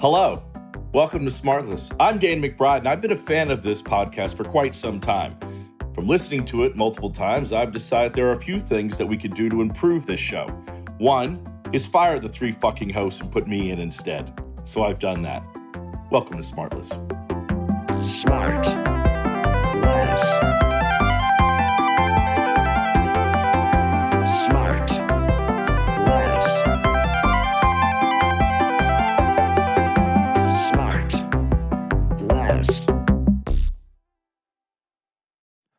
Hello, welcome to SmartLess. I'm Dan McBride, and I've been a fan of this podcast for quite some time. From listening to it multiple times, I've decided there are a few things that we could do to improve this show. One is fire the three fucking hosts and put me in instead. So I've done that. Welcome to SmartLess. SmartLess.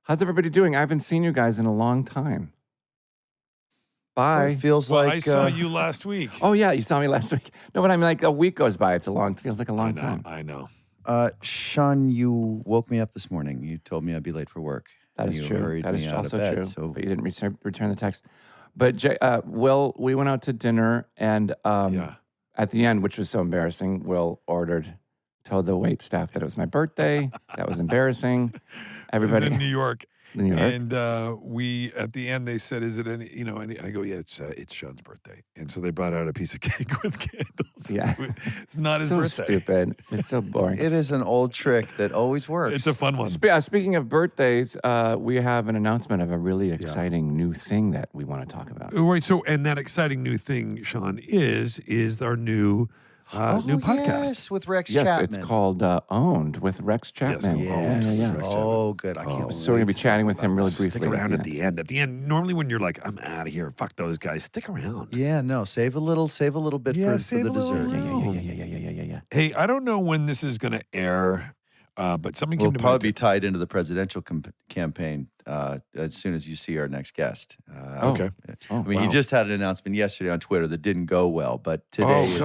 How's everybody doing? I haven't seen you guys in a long time. Bye. It feels Well, like I saw you last week. Oh, yeah, you saw me last week. No, but I mean, like a week goes by. It feels like a long time. I know. Sean, you woke me up this morning. You told me I'd be late for work. That is you true. hurried That me is out also of bed, true. So But you didn't return the text. But Will, we went out to dinner, and at the end, which was so embarrassing, Will told the wait staff that it was my birthday. That was embarrassing. Everybody It was in New York. And we at the end they said, "Is it any?" And I go, "Yeah, it's Sean's birthday." And so they brought out a piece of cake with candles. Yeah. It's not his so birthday. stupid. It's so boring. it is an old trick that always works. It's a fun one. Speaking of birthdays, we have an announcement of a really exciting new thing that we want to talk about. Right. So, and that exciting new thing, Sean, is our new podcast. Yes, with Rex Yes, Chapman. it's called Owned with Rex Chapman. Yes. Yeah. Rex Oh, good. I can't wait. So we're going to be chatting with him really briefly. Stick around at the end. At the end, normally when you're like, "I'm out of here, fuck those guys," stick around. Yeah, no, save a little bit for save the a little. dessert. Yeah. Hey, I don't know when this is going to air, but something We'll came to probably mind. be tied into the presidential campaign as soon as you see our next guest. Okay. I mean, he just had an announcement yesterday on Twitter that didn't go well, but today it's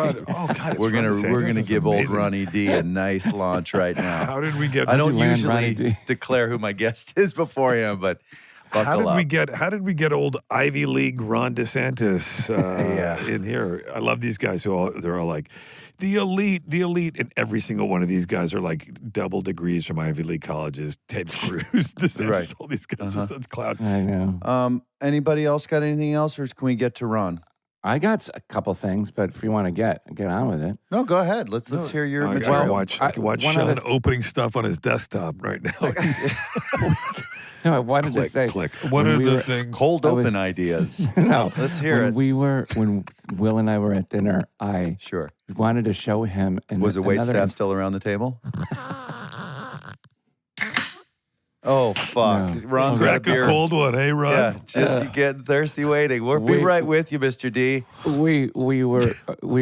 we're front and center. gonna This is give old amazing. Ronnie D a nice launch right now. How did we get? I don't land Ronnie usually D? declare who my guest is beforehand, but buckle up. How did we get old Ivy League Ron DeSantis in here? I love these guys they're all like the elite, and every single one of these guys are like double degrees from Ivy League colleges. Ted Cruz, DeSantis, Right. all these guys are such clowns. I know. Anybody else got anything else, or can we get to Ron? I got a couple things, but if you want to get on with it. No, go ahead. Let's hear your I material. can watch one Sean other- opening stuff on his desktop right now. No, I wanted to say. click. when What are we the were- things? Cold I was- open ideas. No, Let's hear it. when Will and I were at dinner, I Sure. wanted to show him. Was the wait another- staff still around the table? Oh, fuck. No. Ron's got a Crack a beer. cold one, hey, Ron? Yeah, just getting thirsty waiting. We'll be Wait. right with you, Mr. D. We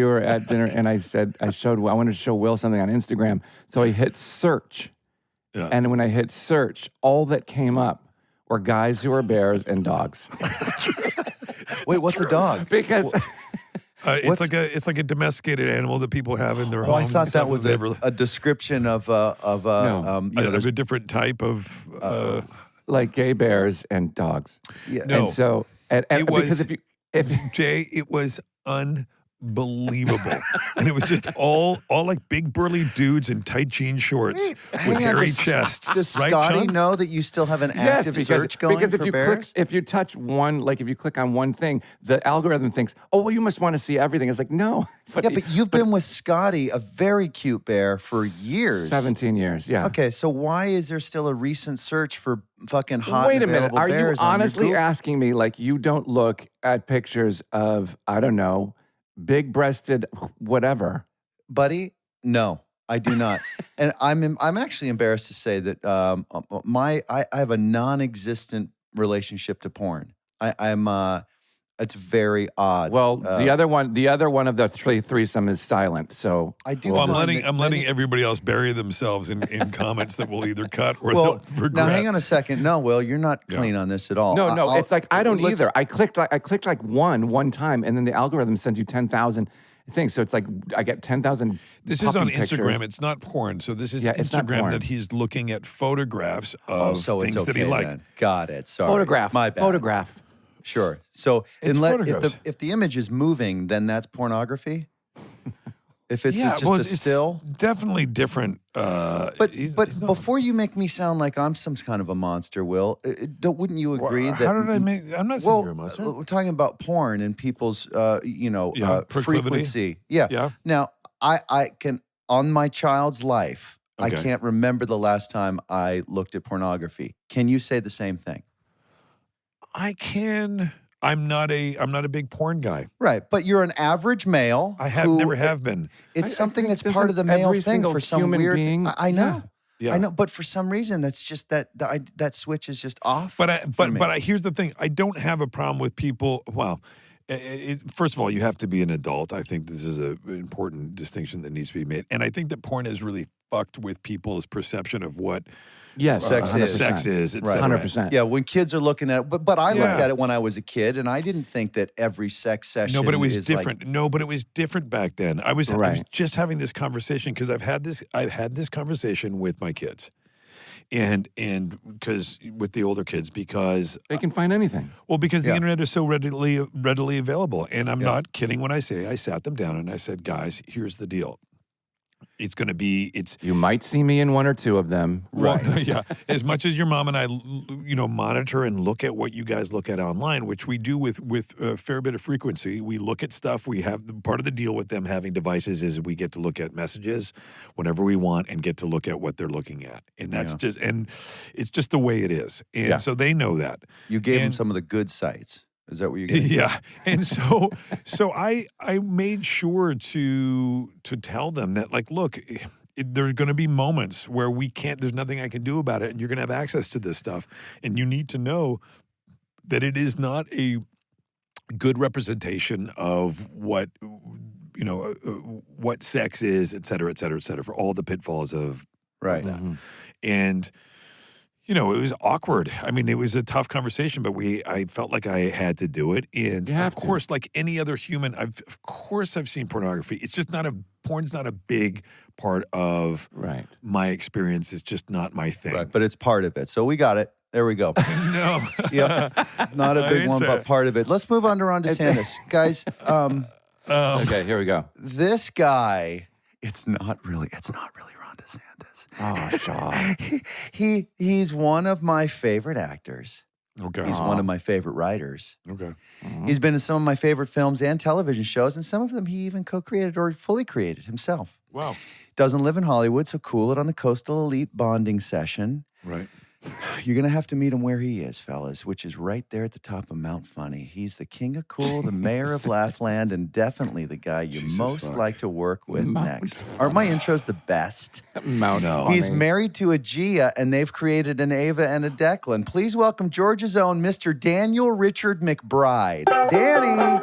were at dinner, and I wanted to show Will something on Instagram, so I hit search, Yeah. and when I hit search, all that came up were guys who are bears and dogs. Wait, what's a dog? Because It's like a domesticated animal that people have in their Oh, I homes. thought and that stuff, was and they've a description of of a different type of. like gay bears and dogs. yeah. No. And so, and It was- because if Jay, it was unbelievable, and it was just all like big burly dudes in tight jean shorts Wait, with hang on, hairy does- chests. Does right, Scotty Sean? know that you still have an yes, active because, search going because if for you bears? if you touch one, like if you click on one thing, the algorithm thinks, oh well, you must want to see everything. It's like no, Yeah, but you've been with Scotty, a very cute bear, for years. 17 years. Yeah. Okay, so why is there still a recent search for fucking hot Wait a and minute. available Are you bears on your honestly Google? asking me like you don't look at pictures of, I don't know, big-breasted whatever? Buddy? No, I do not. And I'm actually embarrassed to say that I have a non-existent relationship to porn. It's very odd. Well, the other one of the threesome is silent. So I do. Well, find I'm that letting many- everybody else bury themselves in comments that we'll either cut or Well, they'll regret. now hang on a second. No, Will, you're not clean on this at all. no, I'll- it's like I don't let's- either. I clicked like one time, and then the algorithm sends you 10,000 things. So it's like I get 10,000. This is on pictures. Instagram. It's not porn. So this is It's not Instagram porn. that he's looking at photographs Oh, of so things it's okay that he liked. then. Got it. Sorry. Photograph. My bad. Photograph. Sure. So It's photographs. if the image is moving, then that's pornography. If it's just well, a it's still. definitely different. But he's not- before you make me sound like I'm some kind of a monster, Will, wouldn't you agree that? How did I make? I'm not saying Well, you're a monster. we're talking about porn and people's, proclivity. frequency. Yeah. Yeah. Now, I can, on my child's life, I Okay. can't remember the last time I looked at pornography. Can you say the same thing? I can. I'm not a big porn guy. Right, but you're an average male. I have who- never have been. It's I something think that's part of the male every thing single for some human weird. being. I know. Yeah. I know, but for some reason, that's just that switch is just off. But here's the thing. I don't have a problem with people. Well, first of all, you have to be an adult. I think this is an important distinction that needs to be made. And I think that porn has really fucked with people's perception of what Yes, Sex is. 100%. sex is. Right. 100%. Yeah, when kids are looking at it, but I looked Yeah. at it when I was a kid, and I didn't think that every sex session. No, but it was is like- different. No, but it was different back then. I was Right. just having this conversation because I've had this conversation with my kids, and because with the older kids because They can find anything. because the Yeah. internet is so readily available, and I'm Yeah. not kidding when I say I sat them down and I said, guys, here's the deal. It's going to be You might see me in one or two of them. Well, yeah. As much as your mom and I, monitor and look at what you guys look at online, which we do with a fair bit of frequency. We look at stuff. We have part of the deal with them having devices is we get to look at messages whenever we want and get to look at what they're looking at, and that's it's just the way it is, and so they know that. You gave them And- some of the good sites. Is that what you? Gave Yeah, and so I made sure to tell them that, like, look, there's going to be moments where we can't. There's nothing I can do about it, and you're going to have access to this stuff, and you need to know that it is not a good representation of what what sex is, et cetera, et cetera, et cetera, for all the pitfalls of Right. that, and. It was awkward. I mean, it was a tough conversation, but I felt like I had to do it. And You have of course, like any other human, I've seen pornography. It's just porn's not a big part of Right. my experience. It's just not my thing. Right, but it's part of it. So we got it. There we go. No. Yep. Not a I big didn't one, say- but part of it. Let's move on to Ron DeSantis. Guys, Okay, here we go. this guy, it's not really Ron DeSantis. Oh, Shaw. He's one of my favorite actors. Okay. He's one of my favorite writers. Okay. He's been in some of my favorite films and television shows, and some of them he even co-created or fully created himself. Wow. Doesn't live in Hollywood, so cool it on the Coastal Elite bonding session. Right. You're going to have to meet him where he is, fellas, which is right there at the top of Mount Funny. He's the king of cool, the mayor of Laughland, and definitely the guy you Jesus most fuck. like to work with Mount next. Aren't my intros the best? Mount He's Funny. married to a Gia, and they've created an Ava and a Declan. Please welcome Georgia's own Mr. Daniel Richard McBride. Danny!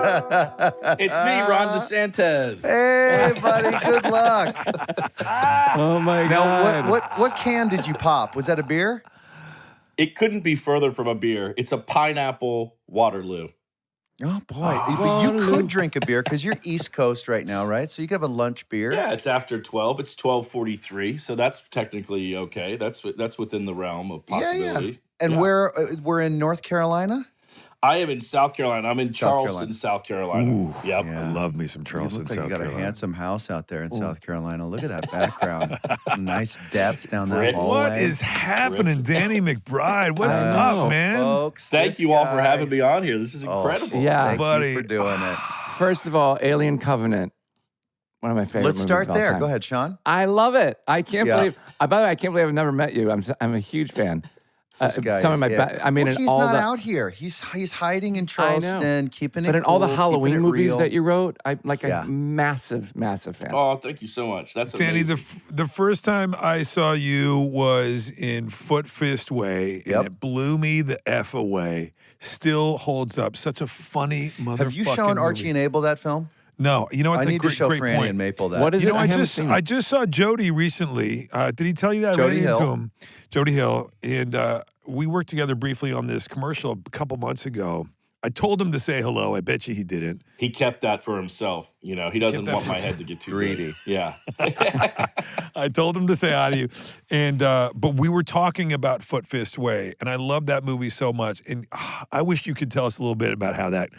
It's me, Ron DeSantis. Hey, buddy, good luck. Oh my Now, God. what can did you pop? Was that a beer? It couldn't be further from a beer. It's a pineapple Waterloo. Oh, boy. But you could drink a beer because you're East Coast right now, right? So you could have a lunch beer. Yeah, it's after 12. It's 12:43, so that's technically okay. That's within the realm of possibility. Yeah. And Yeah. we're in North Carolina? I am in South Carolina. I'm in Charleston, Carolina. South Carolina. Ooh, Yep. Yeah. I love me some You Charleston, look like South you got Carolina. a handsome house out there in South Carolina. Look at that background. Nice depth down that Brick. hallway. What is happening, Danny McBride? What's I up, know, man? Folks, Thank this you all for guy- having me on here. This is Oh, incredible. Yeah. Thank Buddy. you for doing it. First of all, Alien Covenant. One of my favorite Let's movies start of all there. time. Go ahead, Sean. I love it. I can't Yeah. believe. By the way, I can't believe I've never met you. I'm a huge fan. This guy some is of my, it. I mean, Well, in he's all not the, out here. He's hiding in I know. Charleston, keeping it but in all the cool, Halloween keeping it movies real. that you wrote, I'm like Yeah. a massive fan. Oh, thank you so much. That's Danny, amazing. the first time I saw you was in Foot Fist Way, Yep. and it blew me the F away. Still holds up. Such a funny motherfucking Have you shown Archie movie. and Abel that film? No, you know what? I That's need a great, to show great Franny point. and Maple that. What is You it? know, I haven't just seen I it. just saw Jody recently. Did he tell you that? I Jody ran Hill. into him. Jody Hill, and we worked together briefly on this commercial a couple months ago. I told him to say hello. I bet you he didn't. He kept that for himself. You know, he doesn't that want for my head to get too Greedy. big. Yeah. I told him to say hi to you, and but we were talking about Foot Fist Way, and I love that movie so much. And I wish you could tell us a little bit about how that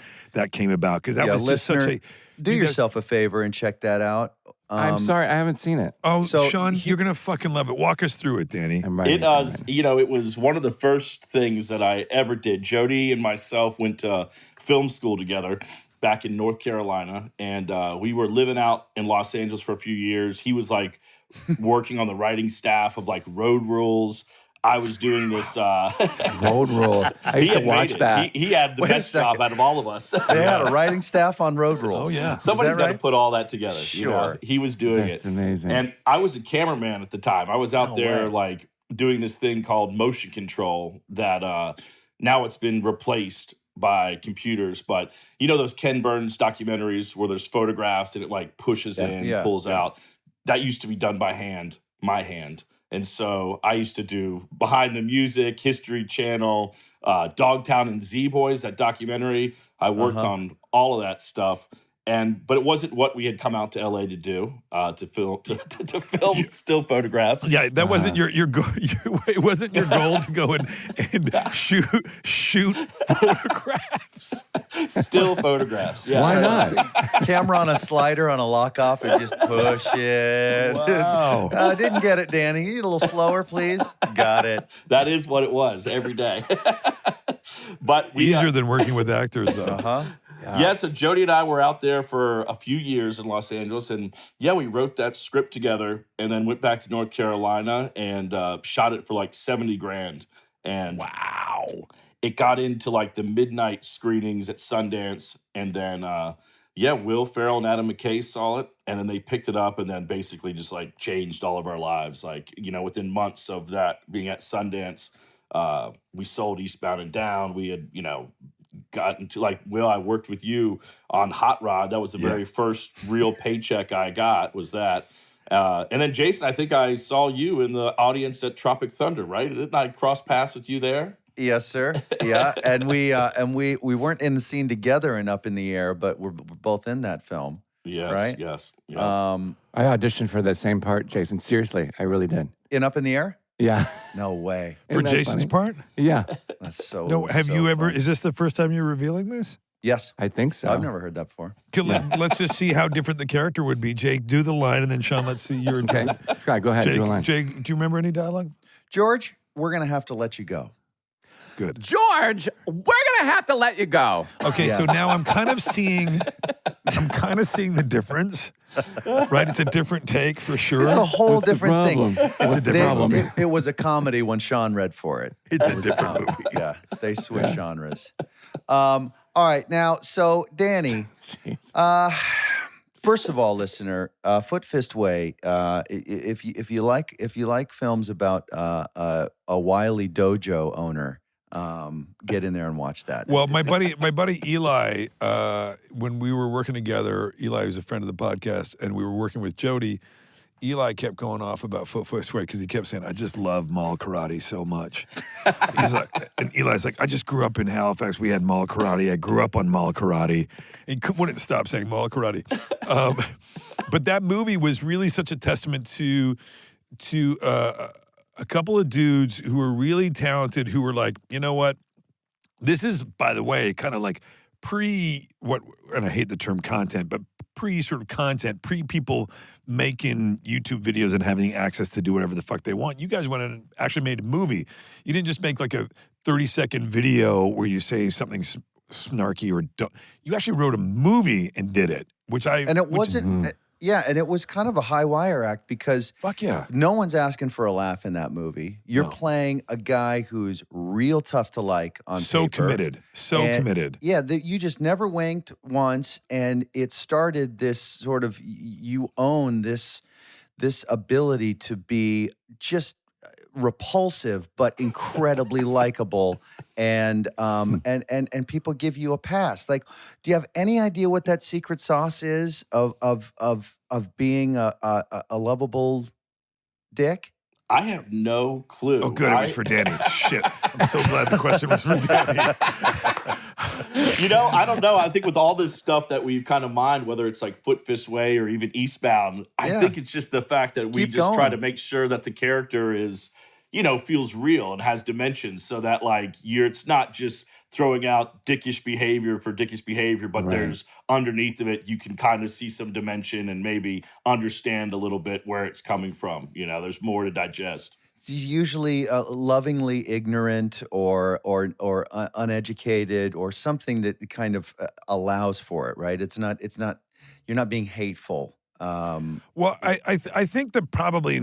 came about, because that was just such a. do you guys- yourself a favor and check that out. I'm sorry, I haven't seen it. Oh, So Sean, you're gonna fucking love it. Walk us through it, Danny. I'm writing It it down was, right you know, it was one of the first things that I ever did. Jody and myself went to film school together back in North Carolina, and we were living out in Los Angeles for a few years. He was like working on the writing staff of like Road Rules. I was doing this. Road Rules. I used to watch that. He had the Wait a best job second. out of all of us. They had a writing staff on Road Rules. Oh, yeah. Somebody's got to right? put all that together. You know? Sure. He was doing That's it. amazing. And I was a cameraman at the time. I was out No there way. like doing this thing called motion control that now it's been replaced by computers. But you know those Ken Burns documentaries where there's photographs and it like pushes in, Yeah. pulls out? That used to be done by hand, my hand. And so I used to do Behind the Music, History Channel, Dogtown and Z-Boys, that documentary. I worked on all of that stuff. But it wasn't what we had come out to LA to do, to film still photographs. Yeah, that wasn't your goal. It wasn't your goal to go and shoot photographs. Still photographs. Yeah. Why not? Camera on a slider on a lock off and just push it. Wow. Didn't get it, Danny. You need a little slower, please. Got it. That is what it was every day. But we, Easier than working with actors, though. Uh-huh. yeah, so Jody and I were out there for a few years in Los Angeles, and yeah, we wrote that script together, and then went back to North Carolina and shot it for like $70,000. And wow, it got into like the midnight screenings at Sundance, and then Will Ferrell and Adam McKay saw it, and then they picked it up, and then basically just like changed all of our lives. Like, you know, within months of that being at Sundance, we sold Eastbound and Down. We had, you know, gotten to like, Will, I worked with you on Hot Rod. That was the very first real paycheck I got, was that. And then Jason, I think I saw you in the audience at Tropic Thunder, right? Didn't I cross paths with you there? Yes, sir. Yeah, and we weren't in the scene together in Up in the Air, but we're both in that film. Yes, Right? yes. Yeah. I auditioned for that same part, Jason. Seriously, I really did. In Up in the Air? Yeah. No way. For Isn't that Jason's funny? part? Yeah, That's so. No, have so you ever, funny. is this the first time you're revealing this? Yes, I think so. I've never heard that before. Let's just see how different the character would be. Jake, do the line, and then Sean, let's see your Okay, try. Go ahead. Jake, do a line. Jake, do you remember any dialogue? George, we're gonna have to let you go. Good. George, we're gonna have to let you go. Okay, Yeah. so now I'm kind of seeing the difference, right? It's a different take for sure. It's a whole What's the different thing. problem? What's the They- problem? It was a comedy when Sean read for it. It's a different movie. Yeah, they switch genres. All right, now, so Danny, first of all, listener, Foot Fist Way. If you like films about a wily dojo owner, get in there and watch that. Well, my buddy Eli, when we were working together, Eli was a friend of the podcast, and we were working with Jody. Eli kept going off about Foot Fist Way because he kept saying, "I just love mall karate so much." He's like, and Eli's like, "I just grew up in Halifax. We had mall karate. I grew up on mall karate." And he wouldn't stop saying mall karate. But that movie was really such a testament to a couple of dudes who were really talented, who were like, you know what? This is, by the way, kind of like and I hate the term content, but pre-people making YouTube videos and having access to do whatever the fuck they want. You guys went and actually made a movie. You didn't just make like a 30-second video where you say something snarky or you actually wrote a movie and did it, and it wasn't. Yeah, and it was kind of a high wire act because fuck yeah. no one's asking for a laugh in that movie. You're No. playing a guy who's real tough to like on So paper. committed. Yeah, you just never winked once, and it started this sort of you own this ability to be just repulsive but incredibly likable, and people give you a pass. Like, do you have any idea what that secret sauce is of being a lovable dick? I have no clue. Oh, good. It was for Danny. Shit. I'm so glad the question was for Danny. You know, I don't know. I think with all this stuff that we've kind of mined, whether it's like Foot Fist Way or even Eastbound, I think it's just the fact that we Keep just try going. to make sure that the character is, you know, feels real and has dimensions, so that like it's not just throwing out dickish behavior for dickish behavior, but Right. there's underneath of it, you can kind of see some dimension and maybe understand a little bit where it's coming from. You know, there's more to digest. He's usually lovingly ignorant or uneducated or something that kind of allows for it, right? It's not. You're not being hateful. Well, I think that probably,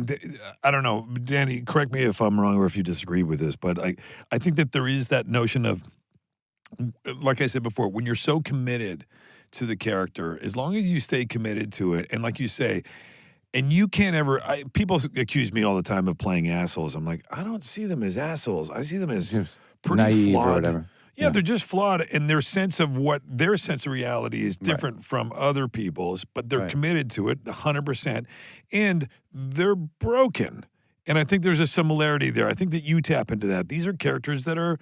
I don't know, Danny, correct me if I'm wrong or if you disagree with this, but I think that there is that notion of, like I said before, when you're so committed to the character, as long as you stay committed to it, and like you say, and you can't ever, people accuse me all the time of playing assholes. I'm like, I don't see them as assholes. I see them as pretty naive flawed. or whatever. Yeah, they're just flawed, and their sense of reality is different from other people's, but they're committed to it 100%, and they're broken. And I think there's a similarity there. I think that you tap into that. These are characters that are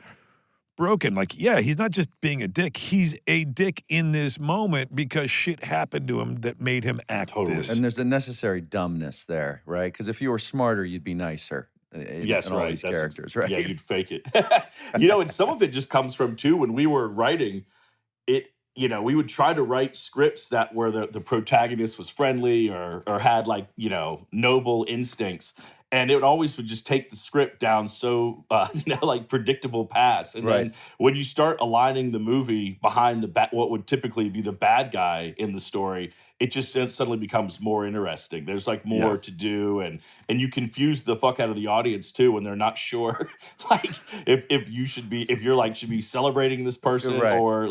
broken. Like, yeah, he's not just being a dick. He's a dick in this moment because shit happened to him that made him act this. And there's a necessary dumbness there, right? Because if you were smarter, you'd be nicer. Yes, in all right. these characters, right? Yeah, you'd fake it. And some of it just comes from, too, when we were writing it, we would try to write scripts that where the protagonist was friendly or had noble instincts. And it would just take the script down so, predictable paths. And then when you start aligning the movie behind what would typically be the bad guy in the story, it just suddenly becomes more interesting. There's more to do. And you confuse the fuck out of the audience too when they're not sure, if you're should be celebrating this person or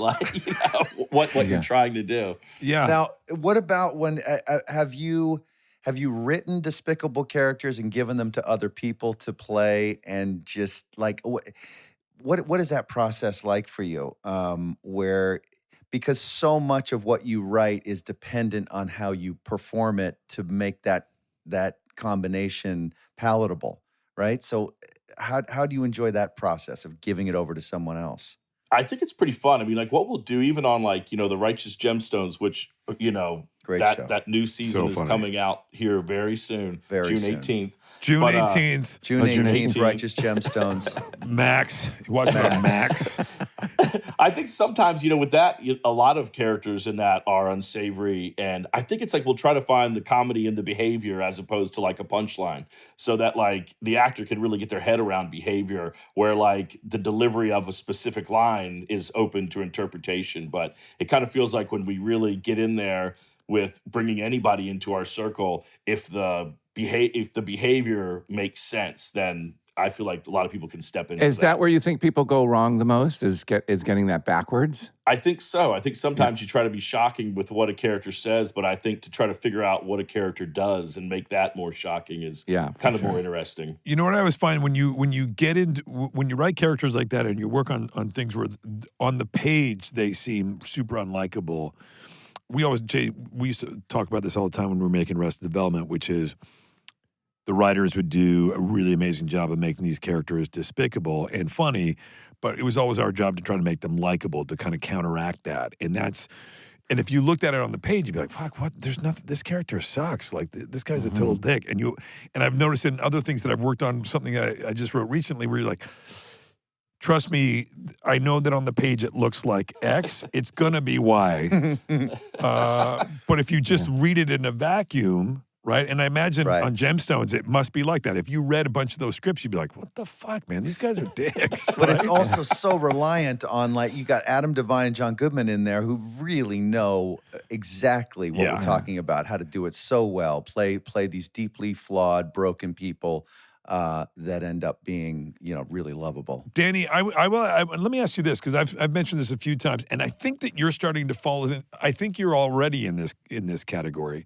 what you're trying to do. Yeah. Now, what about when, have you written despicable characters and given them to other people to play, and just what is that process like for you? Because so much of what you write is dependent on how you perform it to make that combination palatable, right? So how do you enjoy that process of giving it over to someone else? I think it's pretty fun. I mean, what we'll do even on the Righteous Gemstones, which Great show. that new season is coming out here very soon, June 18th. June 18th. June 18th, Righteous Gemstones. Max. Watch it on Max. I think sometimes, with that, a lot of characters in that are unsavory. And I think it's we'll try to find the comedy in the behavior as opposed to a punchline, so that the actor can really get their head around behavior, where the delivery of a specific line is open to interpretation. But it kind of feels like when we really get in there with bringing anybody into our circle, if the behavior makes sense, then I feel like a lot of people can step into that. Is that where you think people go wrong the most, is getting that backwards? I think so. I think sometimes you try to be shocking with what a character says, but I think to try to figure out what a character does and make that more shocking is kind of more interesting. You know what I always find when you write characters like that and you work on things where on the page they seem super unlikable. We used to talk about this all the time when we were making Arrested Development, which is the writers would do a really amazing job of making these characters despicable and funny, but it was always our job to try to make them likable, to kind of counteract that. And if you looked at it on the page, you'd be like, fuck, what? There's nothing, this character sucks. This guy's a total dick. And I've noticed in other things that I've worked on, something I just wrote recently where you're like, trust me, I know that on the page it looks like X. It's going to be Y. But if you just read it in a vacuum, right? And I imagine on Gemstones, it must be like that. If you read a bunch of those scripts, you'd be like, what the fuck, man? These guys are dicks. But it's also so reliant on, you got Adam Devine and John Goodman in there who really know exactly what we're talking about, how to do it so well, play these deeply flawed, broken people that end up being, really lovable. Danny, let me ask you this, because I've mentioned this a few times, and I think that you're starting to fall in. I think you're already in this category.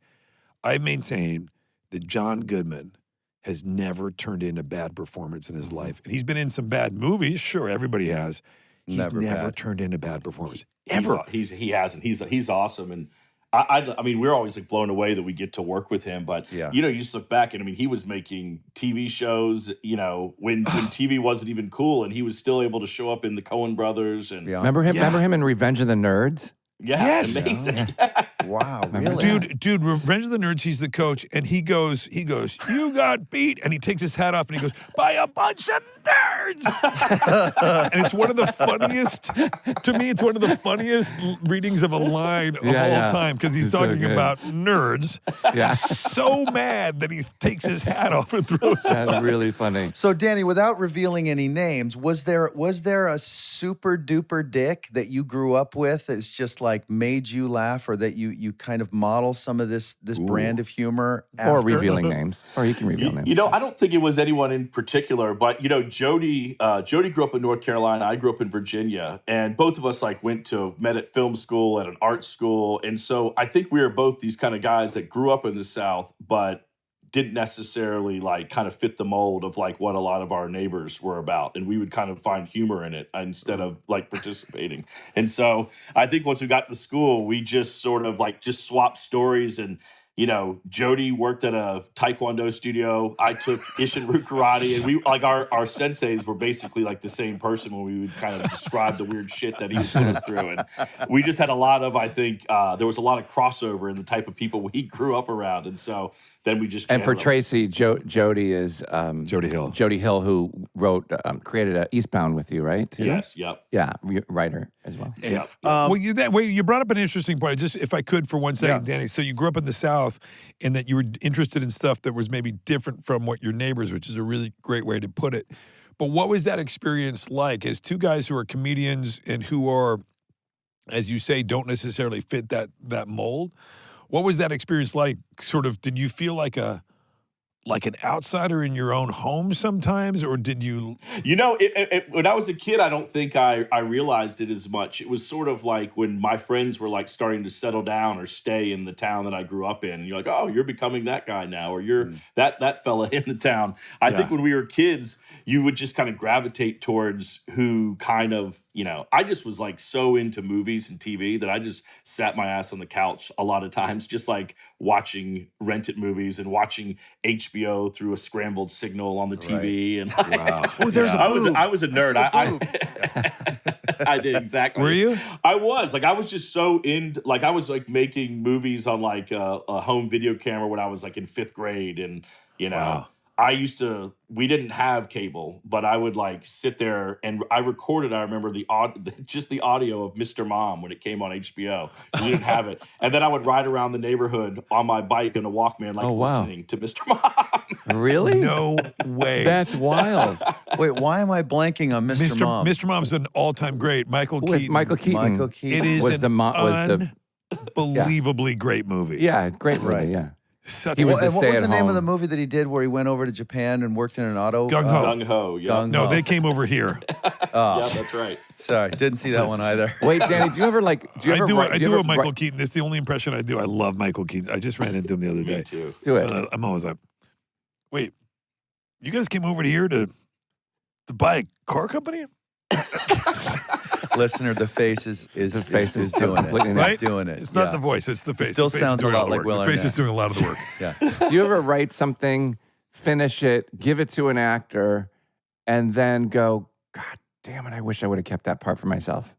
I maintain that John Goodman has never turned in a bad performance in his life, and he's been in some bad movies. Sure, everybody has. He's never turned in a bad performance ever. He hasn't. He's awesome, and I mean, we're always blown away that we get to work with him. But you just look back, and he was making TV shows. When TV wasn't even cool, and he was still able to show up in the Coen Brothers. And remember him in Revenge of the Nerds? Yeah, Yes. amazing. Wow, Remember really? Dude, Revenge of the Nerds, he's the coach, and he goes, you got beat, and he takes his hat off and he goes, by a bunch of nerds. And it's one of the funniest, to me, it's one of the funniest readings of a line of all time, because he's It's so talking good. about nerds. Yeah. So mad that he takes his hat off and throws it. That's really funny. So, Danny, without revealing any names, was there a super duper dick that you grew up with that's just like made you laugh, or that you kind of model some of this brand of humor after? Or revealing names. Or you can reveal names. You know, I don't think it was anyone in particular, but you know, Jody grew up in North Carolina. I grew up in Virginia, and both of us like met at film school, at an art school, and so I think we were both these kind of guys that grew up in the South, but didn't necessarily like kind of fit the mold of like what a lot of our neighbors were about. And we would kind of find humor in it instead of like participating. And so I think once we got to school, we just sort of like just swapped stories. And, you know, Jody worked at a Taekwondo studio. I took Ishinru karate, and we like our senseis were basically like the same person when we would kind of describe the weird shit that he was putting us through. And we just had a lot of, I think, there was a lot of crossover in the type of people we grew up around. And so then we just And for channeled them. Tracy, Jody is Jody Hill. Jody Hill, who created Eastbound with you, right? Too? Yes, yep. Yeah, writer as well. Yep. Well, you brought up an interesting point. Just if I could for one second, Danny. So you grew up in the South, and that you were interested in stuff that was maybe different from what your neighbors, which is a really great way to put it. But what was that experience like as two guys who are comedians and who are, as you say, don't necessarily fit that mold? What was that experience like? Sort of, did you feel like an outsider in your own home sometimes, or did you? You know, when I was a kid, I don't think I realized it as much. It was sort of like when my friends were like starting to settle down or stay in the town that I grew up in. And you're like, oh, you're becoming that guy now, or you're that fella in the town. I think when we were kids, you would just kind of gravitate towards who kind of, you know, I just was like so into movies and TV that I just sat my ass on the couch a lot of times, just like watching rented movies and watching HBO through a scrambled signal on the TV. And Oh, there's a boob. I was a nerd. I did exactly. Were you? I was like, I was just so I was like making movies on like a home video camera when I was like in 5th grade, and you know. We didn't have cable, but I would like sit there and I recorded, I remember the audio of Mr. Mom when it came on HBO. We didn't have it. And then I would ride around the neighborhood on my bike in a Walkman, like listening to Mr. Mom. Really? No way. That's wild. Wait, why am I blanking on Mr. Mom? Mr. Mom's an all-time great. Michael With Keaton. Michael Keaton. It is unbelievably great movie. Yeah, great movie, Right. yeah. Such He was And what was the name of stay-at-home. the movie that he did where he went over to Japan and worked in an auto? Gung Ho. Gung Ho, yeah. Gung No, Ho. they came over here. Yeah, that's right. Sorry, didn't see that one either. Wait, Danny, do you ever like? I do a Michael Keaton. That's the only impression I do. I love Michael Keaton. I just ran into him the other day. Me too. Do it. I'm always like, wait, you guys came over here to buy a car company? Listener, the face is The face is doing completely it. nuts. Right? It's doing it. It's not yeah. the voice, it's the face. still The face is sounds a doing lot all the like work. Will The face Arnett. is doing a lot of the work. Yeah. Do you ever write something, finish it, give it to an actor, and then go, God damn it, I wish I would have kept that part for myself?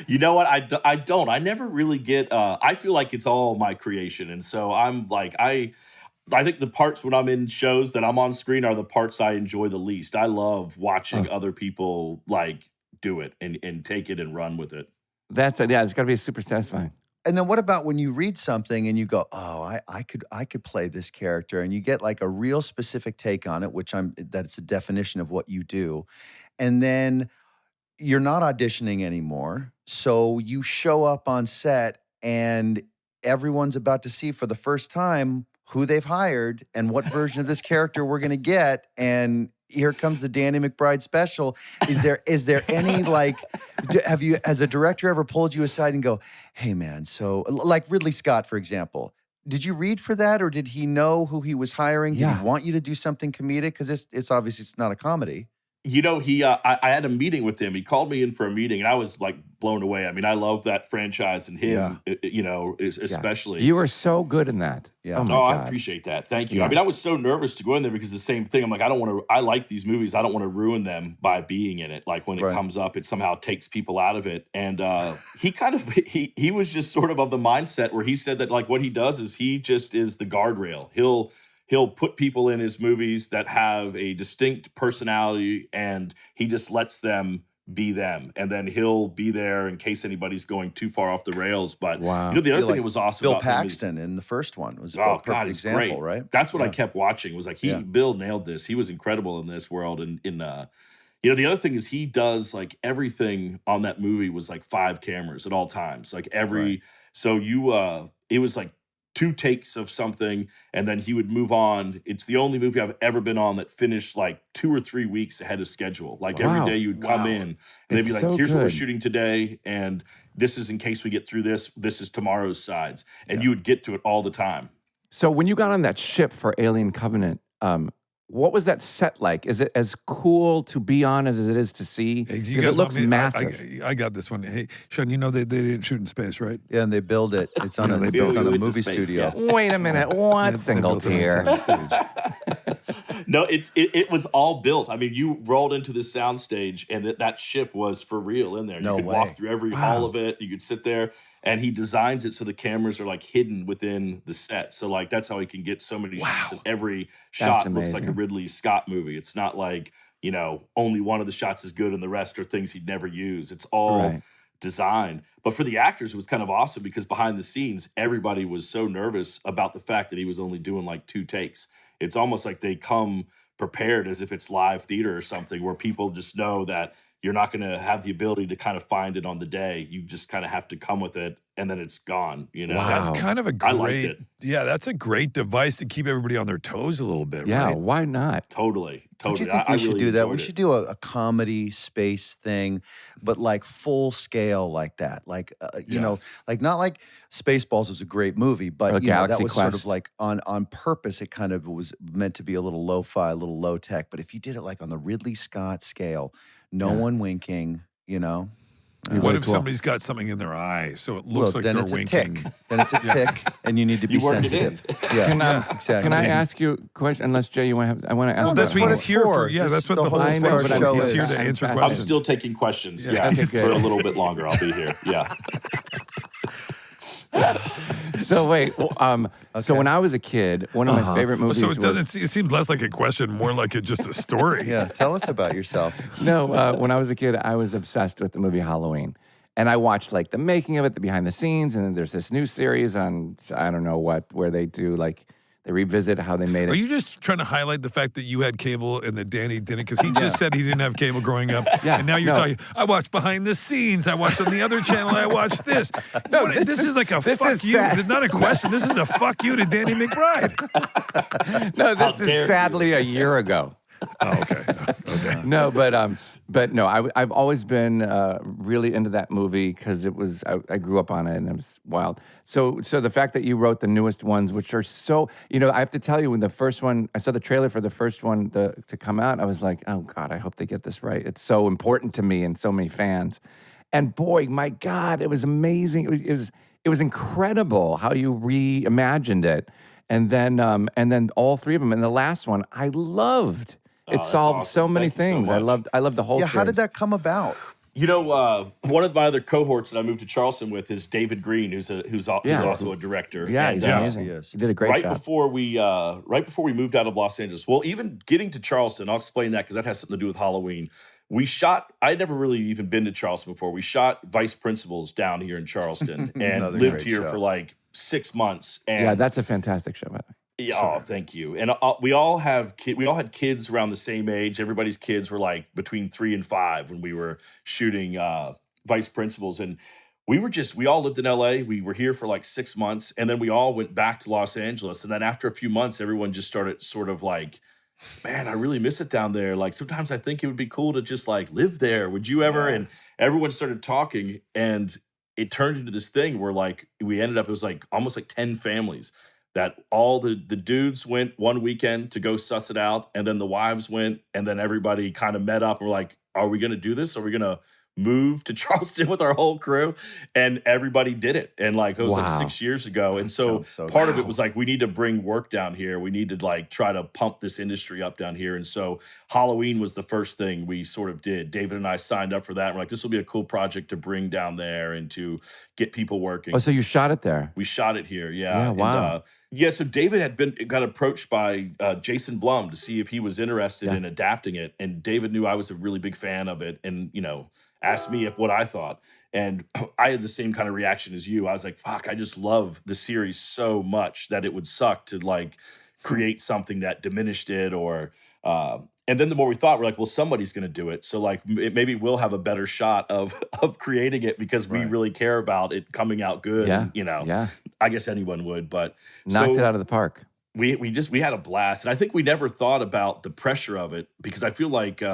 You know what? I don't. I never really get. I feel like it's all my creation, and so I'm like I think the parts when I'm in shows that I'm on screen are the parts I enjoy the least. I love watching other people like do it and take it and run with it. It's got to be super satisfying. And then what about when you read something and you go, oh, I could play this character, and you get like a real specific take on it, that's a definition of what you do. And then you're not auditioning anymore. So you show up on set and everyone's about to see for the first time who they've hired and what version of this character we're going to get. And here comes the Danny McBride special. Is there any like, has a director ever pulled you aside and go, hey man, so like Ridley Scott, for example, did you read for that, or did he know who he was hiring? Did he want you to do something comedic? Because it's obviously it's not a comedy. You know, I had a meeting with him. He called me in for a meeting, and I was like blown away. I mean, I love that franchise and him, you know, especially. You were so good in that. Yeah. Oh, my I God. appreciate that. Thank you. Yeah. I mean, I was so nervous to go in there because the same thing. I'm like, I like these movies. I don't want to ruin them by being in it. Like when it comes up, it somehow takes people out of it. And he kind of, he was just sort of the mindset where he said that like what he does is he just is the guardrail. He'll put people in his movies that have a distinct personality and he just lets them be them. And then he'll be there in case anybody's going too far off the rails. But you know, the other thing that was awesome Bill about him Paxton in the first one was a God, perfect it's example, great. right? That's what I kept watching was like Bill nailed this. He was incredible in this world. And you know, the other thing is he does like everything on that movie was like 5 cameras at all times. Like so it was like 2 takes of something, and then he would move on. It's the only movie I've ever been on that finished like 2 or 3 weeks ahead of schedule. Like every day you would come in, and they'd be like, "Here's what we're shooting today, and this is in case we get through this. This is tomorrow's sides," and you would get to it all the time. So when you got on that ship for Alien Covenant, what was that set like? Is it as cool to be on as it is to see? Because it looks massive. I got this one. Hey, Sean, you know they didn't shoot in space, right? Yeah, and they build it. It's on a movie studio. Wait a minute. What single tier? No, it was all built. I mean, you rolled into the soundstage, and that ship was for real in there. You could walk through every hall of it. You could sit there, and he designs it so the cameras are like hidden within the set. So like that's how he can get so many shots, and every shot looks like a Ridley Scott movie. It's not like, you know, only one of the shots is good and the rest are things he'd never use. It's all designed. But for the actors, it was kind of awesome because behind the scenes, everybody was so nervous about the fact that he was only doing like 2 takes. It's almost like they come prepared as if it's live theater or something where people just know that you're not going to have the ability to kind of find it on the day. You just kind of have to come with it, and then it's gone. You know, That's kind of a great. I liked it. Yeah, that's a great device to keep everybody on their toes a little bit. Yeah, right? why not? Totally. Do you think we should do that? We should do a comedy space thing, but like full scale like that. Like, you know, like not like Spaceballs was a great movie, but you know, that was sort of like on purpose. It kind of was meant to be a little lo-fi, a little low tech. But if you did it like on the Ridley Scott scale, no one winking, you know. What if somebody's got something in their eye so it looks like they're winking? Then it's a tick, and you need to be sensitive. Exactly. Can I ask you a question? Unless Jay, you want to have, I want to ask. Well, that's what he's here for. Yeah, This that's what the the whole whole part of the show show is. He's here is. to answer I'm questions. still taking questions. Yeah, okay, for a little bit longer. I'll be here. Yeah. So wait, so when I was a kid, one of my favorite movies So it seems less like a question, more like just a story. Yeah, tell us about yourself. when I was a kid, I was obsessed with the movie Halloween. And I watched like the making of it, the behind the scenes, and then there's this new series on, I don't know what, where they do like, they revisit how they made it. Are you just trying to highlight the fact that you had cable and that Danny didn't? Because he just said he didn't have cable growing up. Yeah, and now you're talking, I watched behind the scenes. I watched on the other channel. I watched this. No, this is like a fuck you. It's not a question. This is a fuck you to Danny McBride. No, this is sadly a year ago. Oh, okay. No, but no, I've always been really into that movie because it was I grew up on it and it was wild. So the fact that you wrote the newest ones, which are so, you know, I have to tell you, when the first one, I saw the trailer for the first one to come out, I was like, oh God, I hope they get this right. It's so important to me and so many fans. And boy, my God, it was amazing. It was incredible how you reimagined it. And then all 3 of them. And the last one, I loved. It solved awesome. so many Thank you so things. much. I loved the whole Yeah, series. how did that come about? You know, one of my other cohorts that I moved to Charleston with is David Green, who's also a director. Yeah, and, he's amazing. He did a great job. Before we moved out of Los Angeles. Well, even getting to Charleston, I'll explain that because that has something to do with Halloween. I'd never really even been to Charleston before. We shot Vice Principals down here in Charleston and lived here for like 6 months. And yeah, that's a fantastic show, by the way. Yeah, oh, thank you. And we all had kids around the same age. Everybody's kids were like between 3 and 5 when we were shooting Vice Principals. And we all lived in LA. We were here for like 6 months, and then we all went back to Los Angeles. And then after a few months, everyone just started sort of like, man, I really miss it down there. Like sometimes I think it would be cool to just like live there. Would you ever? And everyone started talking, and it turned into this thing where like we ended up, it was like almost like 10 families that all the dudes went one weekend to go suss it out, and then the wives went, and then everybody kind of met up and were like, are we going to do this? Are we going to move to Charleston with our whole crew? And everybody did it. And like, it was like 6 years ago. And so part of it was like, we need to bring work down here. We need to like try to pump this industry up down here. And so Halloween was the first thing we sort of did. David and I signed up for that. We're like, this will be a cool project to bring down there and to get people working. Oh, so you shot it there? We shot it here. Yeah. Yeah, wow. And, so David got approached by Jason Blum to see if he was interested in adapting it. And David knew I was a really big fan of it and, asked me what I thought. And I had the same kind of reaction as you. I was like, fuck, I just love the series so much that it would suck to like create something that diminished it or, and then the more we thought, we're like, well, somebody's going to do it. So like maybe we'll have a better shot of creating it because we really care about it coming out good. Yeah. And, I guess anyone would, but knocked it out of the park. We had a blast. And I think we never thought about the pressure of it because I feel like,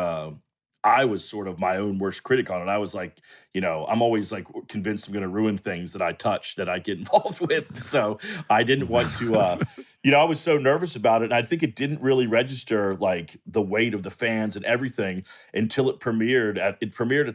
I was sort of my own worst critic on it. I was like, I'm always like convinced I'm going to ruin things that I touch, that I get involved with. So I didn't want to, I was so nervous about it. And I think it didn't really register like the weight of the fans and everything until it premiered at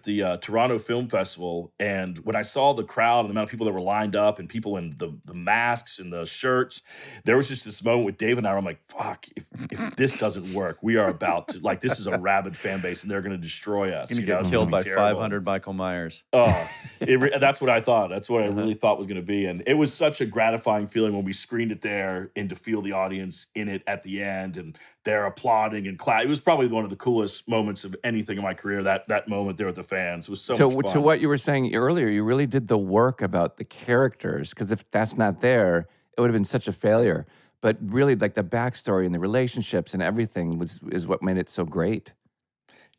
the Toronto Film Festival. And when I saw the crowd and the amount of people that were lined up and people in the masks and the shirts, there was just this moment with Dave and I where I'm like, fuck, if this doesn't work, we are about to, like, this is a rabid fan base and they're going to destroy us. You're going to get killed by 500 Michael Myers. Oh, that's what I thought. That's what I really thought was going to be. And it was such a gratifying feeling when we screened it there and to feel the audience in it at the end and they're applauding and clapping. It was probably one of the coolest moments of anything in my career, that moment there with the fans. It was so much fun. So what you were saying earlier, you really did the work about the characters, because if that's not there, it would have been such a failure. But really, like the backstory and the relationships and everything is what made it so great.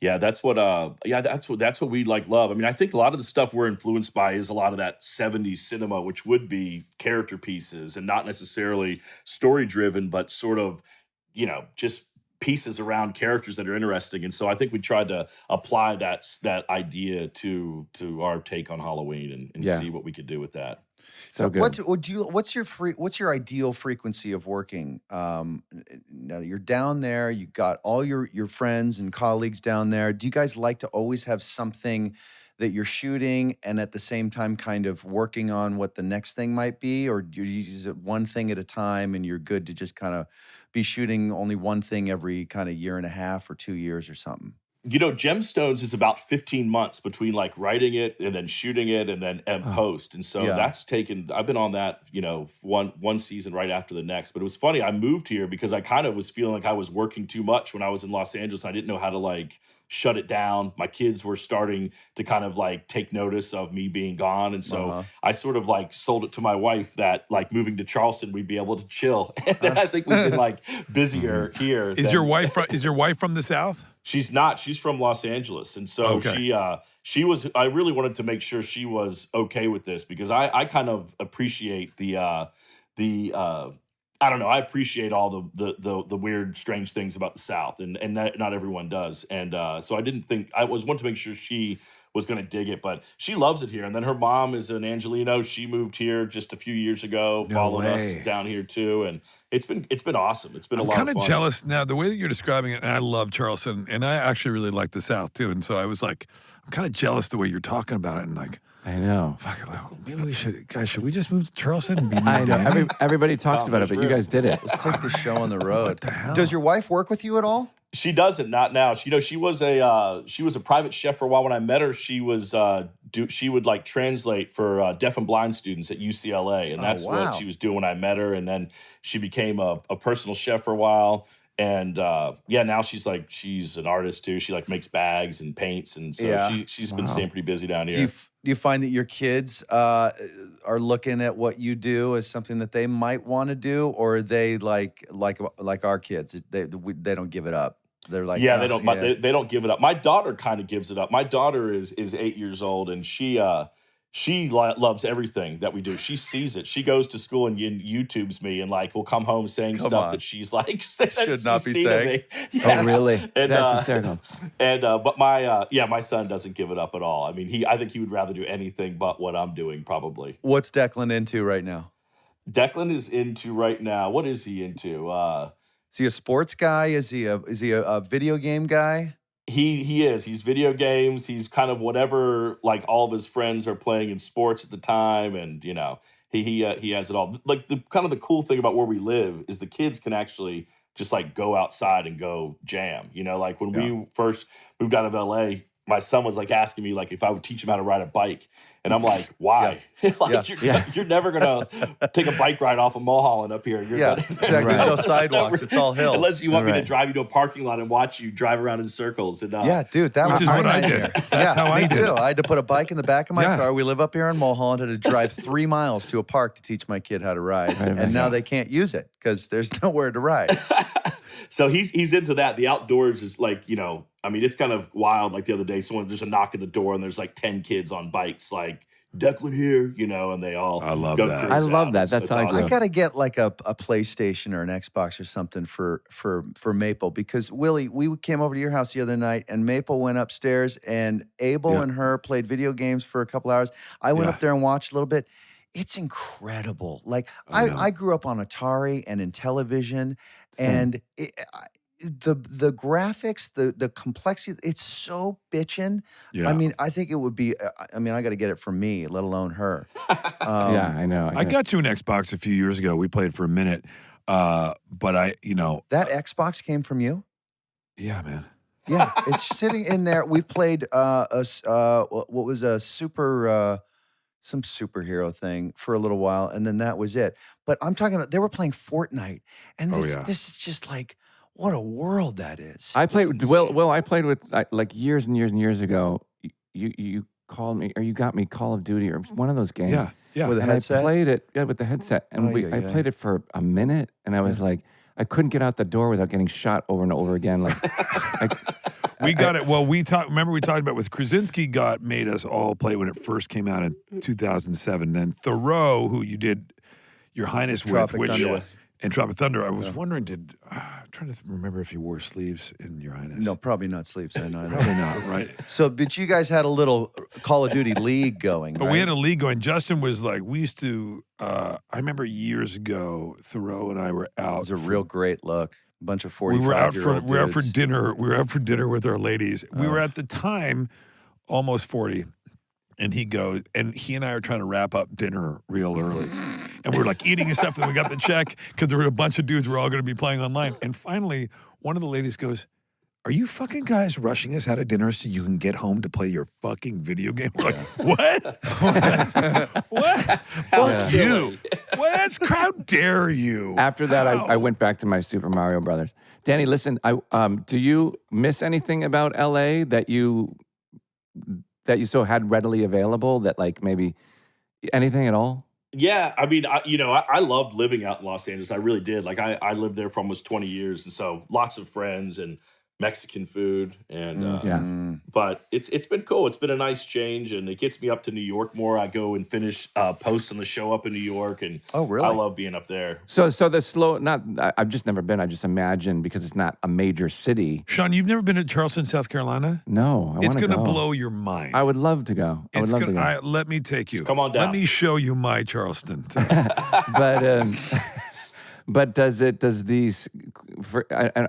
Yeah, that's what we like love. I mean, I think a lot of the stuff we're influenced by is a lot of that 70s cinema, which would be character pieces and not necessarily story driven, but sort of, just pieces around characters that are interesting. And so I think we tried to apply that idea to our take on Halloween and see what we could do with that. So good. What's your ideal frequency of working? Now that you're down there, you got all your friends and colleagues down there. Do you guys like to always have something that you're shooting and at the same time kind of working on what the next thing might be? Or is it one thing at a time and you're good to just kind of be shooting only one thing every kind of year and a half or 2 years or something? Gemstones is about 15 months between like writing it and then shooting it and then post. And so that's taken, I've been on that, one season right after the next. But it was funny. I moved here because I kind of was feeling like I was working too much when I was in Los Angeles. I didn't know how to like shut it down. My kids were starting to kind of like take notice of me being gone. And so I sort of like sold it to my wife that like moving to Charleston, we'd be able to chill. And then I think we've been like busier here. Is your wife from the South? She's not. She's from Los Angeles. And so she was, I really wanted to make sure she was okay with this because I kind of appreciate I don't know. I appreciate all the weird, strange things about the South, and not everyone does. And so I wanted to make sure she was going to dig it, but she loves it here. And then her mom is an Angelino. She moved here just a few years ago, followed us down here too, and it's been awesome. It's been a lot of fun. I'm kind of jealous now the way that you're describing it, and I love Charleston, and I actually really like the South too. And so I was like, I'm kind of jealous the way you're talking about it, and like. I know. Fuck, maybe we should, guys. Should we just move to Charleston? And be I know. Everybody talks about it, but you guys did it. Let's take the show on the road. What the hell? Does your wife work with you at all? She doesn't. Not now. She was a private chef for a while. When I met her, she was she would like translate for deaf and blind students at UCLA, and that's what she was doing when I met her. And then she became a personal chef for a while. And now she's an artist too. She like makes bags and paints, and so she's been staying pretty busy down here. Do you find that your kids are looking at what you do as something that they might want to do, or are they like our kids? They don't give it up. They're like, they don't. They don't give it up. My daughter kind of gives it up. My daughter is 8 years old, and she loves everything that we do. She sees it. She goes to school and YouTubes me and like will come home saying stuff that she's like should not be saying. Oh, really? And, that's hysterical. And but my son doesn't give it up at all. I mean, I think he would rather do anything but what I'm doing probably. What's Declan into right now? Declan is into right now. What is he into? Is he a sports guy? Is he a video game guy? He is. He's video games. He's kind of whatever like all of his friends are playing in sports at the time, and he has it all. Like the kind of the cool thing about where we live is the kids can actually just like go outside and go jam. Like when we first moved out of LA, my son was like asking me like if I would teach him how to ride a bike, and I'm like, why? You're never gonna take a bike ride off of Mulholland up here. Exactly. There's no sidewalks. It's all hills. Unless you want me to drive you to a parking lot and watch you drive around in circles. And, dude, that which was is what I did. That's how I did. Me too. I had to put a bike in the back of my car. We live up here in Mulholland. I had to drive 3 miles to a park to teach my kid how to ride, and now they can't use it because there's nowhere to ride. So he's into that. The outdoors is like, it's kind of wild. Like the other day, there's a knock at the door and there's like 10 kids on bikes, like Declan here, and they all. I love that. I love that. That's how I grew up. I gotta get like a PlayStation or an Xbox or something for Maple, because Willie, we came over to your house the other night and Maple went upstairs and Abel and her played video games for a couple hours. I went up there and watched a little bit. It's incredible. Like I grew up on Atari and in television, and the graphics, the complexity, it's so bitchin'. Yeah. I mean, I think it would be. I got to get it from me, let alone her. I know. I got you an Xbox a few years ago. We played for a minute, but that Xbox came from you. Yeah, man. Yeah, it's sitting in there. We played what was a some superhero thing for a little while, and then that was it. But I'm talking about they were playing Fortnite, and this is just like what a world that is. I played I played with like years and years and years ago. You called me or you got me Call of Duty or one of those games. Yeah, with a headset. I played it with the headset, and I played it for a minute, and I was like, I couldn't get out the door without getting shot over and over again. Like. We got it. Well, remember we talked about with Krasinski made us all play when it first came out in 2007. Then Thoreau, who you did Your Highness with, and Tropic Thunder. I was wondering, I'm trying to remember if you wore sleeves in Your Highness. No, probably not sleeves. I know. Probably not, right? So, but you guys had a little Call of Duty league going, But we had a league going. Justin was like, we used to, I remember years ago, Thoreau and I were out. It was a real great look. A bunch of 45-year-old We were out for dinner. We were out for dinner with our ladies. We were at the time almost 40. And he and I are trying to wrap up dinner real early. And we were like eating and stuff. And we got the check because there were a bunch of dudes who were all going to be playing online. And finally, one of the ladies goes, "Are you fucking guys rushing us out of dinner so you can get home to play your fucking video game?" We're like, what? What? Fuck you. What? How dare you? After that, I went back to my Super Mario Brothers. Danny, listen, do you miss anything about LA that you so had readily available that like maybe anything at all? Yeah, I mean, I loved living out in Los Angeles. I really did. Like I lived there for almost 20 years. And so lots of friends and Mexican food, and but it's been cool. It's been a nice change, and it gets me up to New York more. I go and finish posts on the show up in New York, and really? I love being up there. So I've just never been. I just imagine because it's not a major city. Sean, you've never been to Charleston, South Carolina? No, it's going to blow your mind. I would love to go. Let me take you. Come on down. Let me show you my Charleston. But I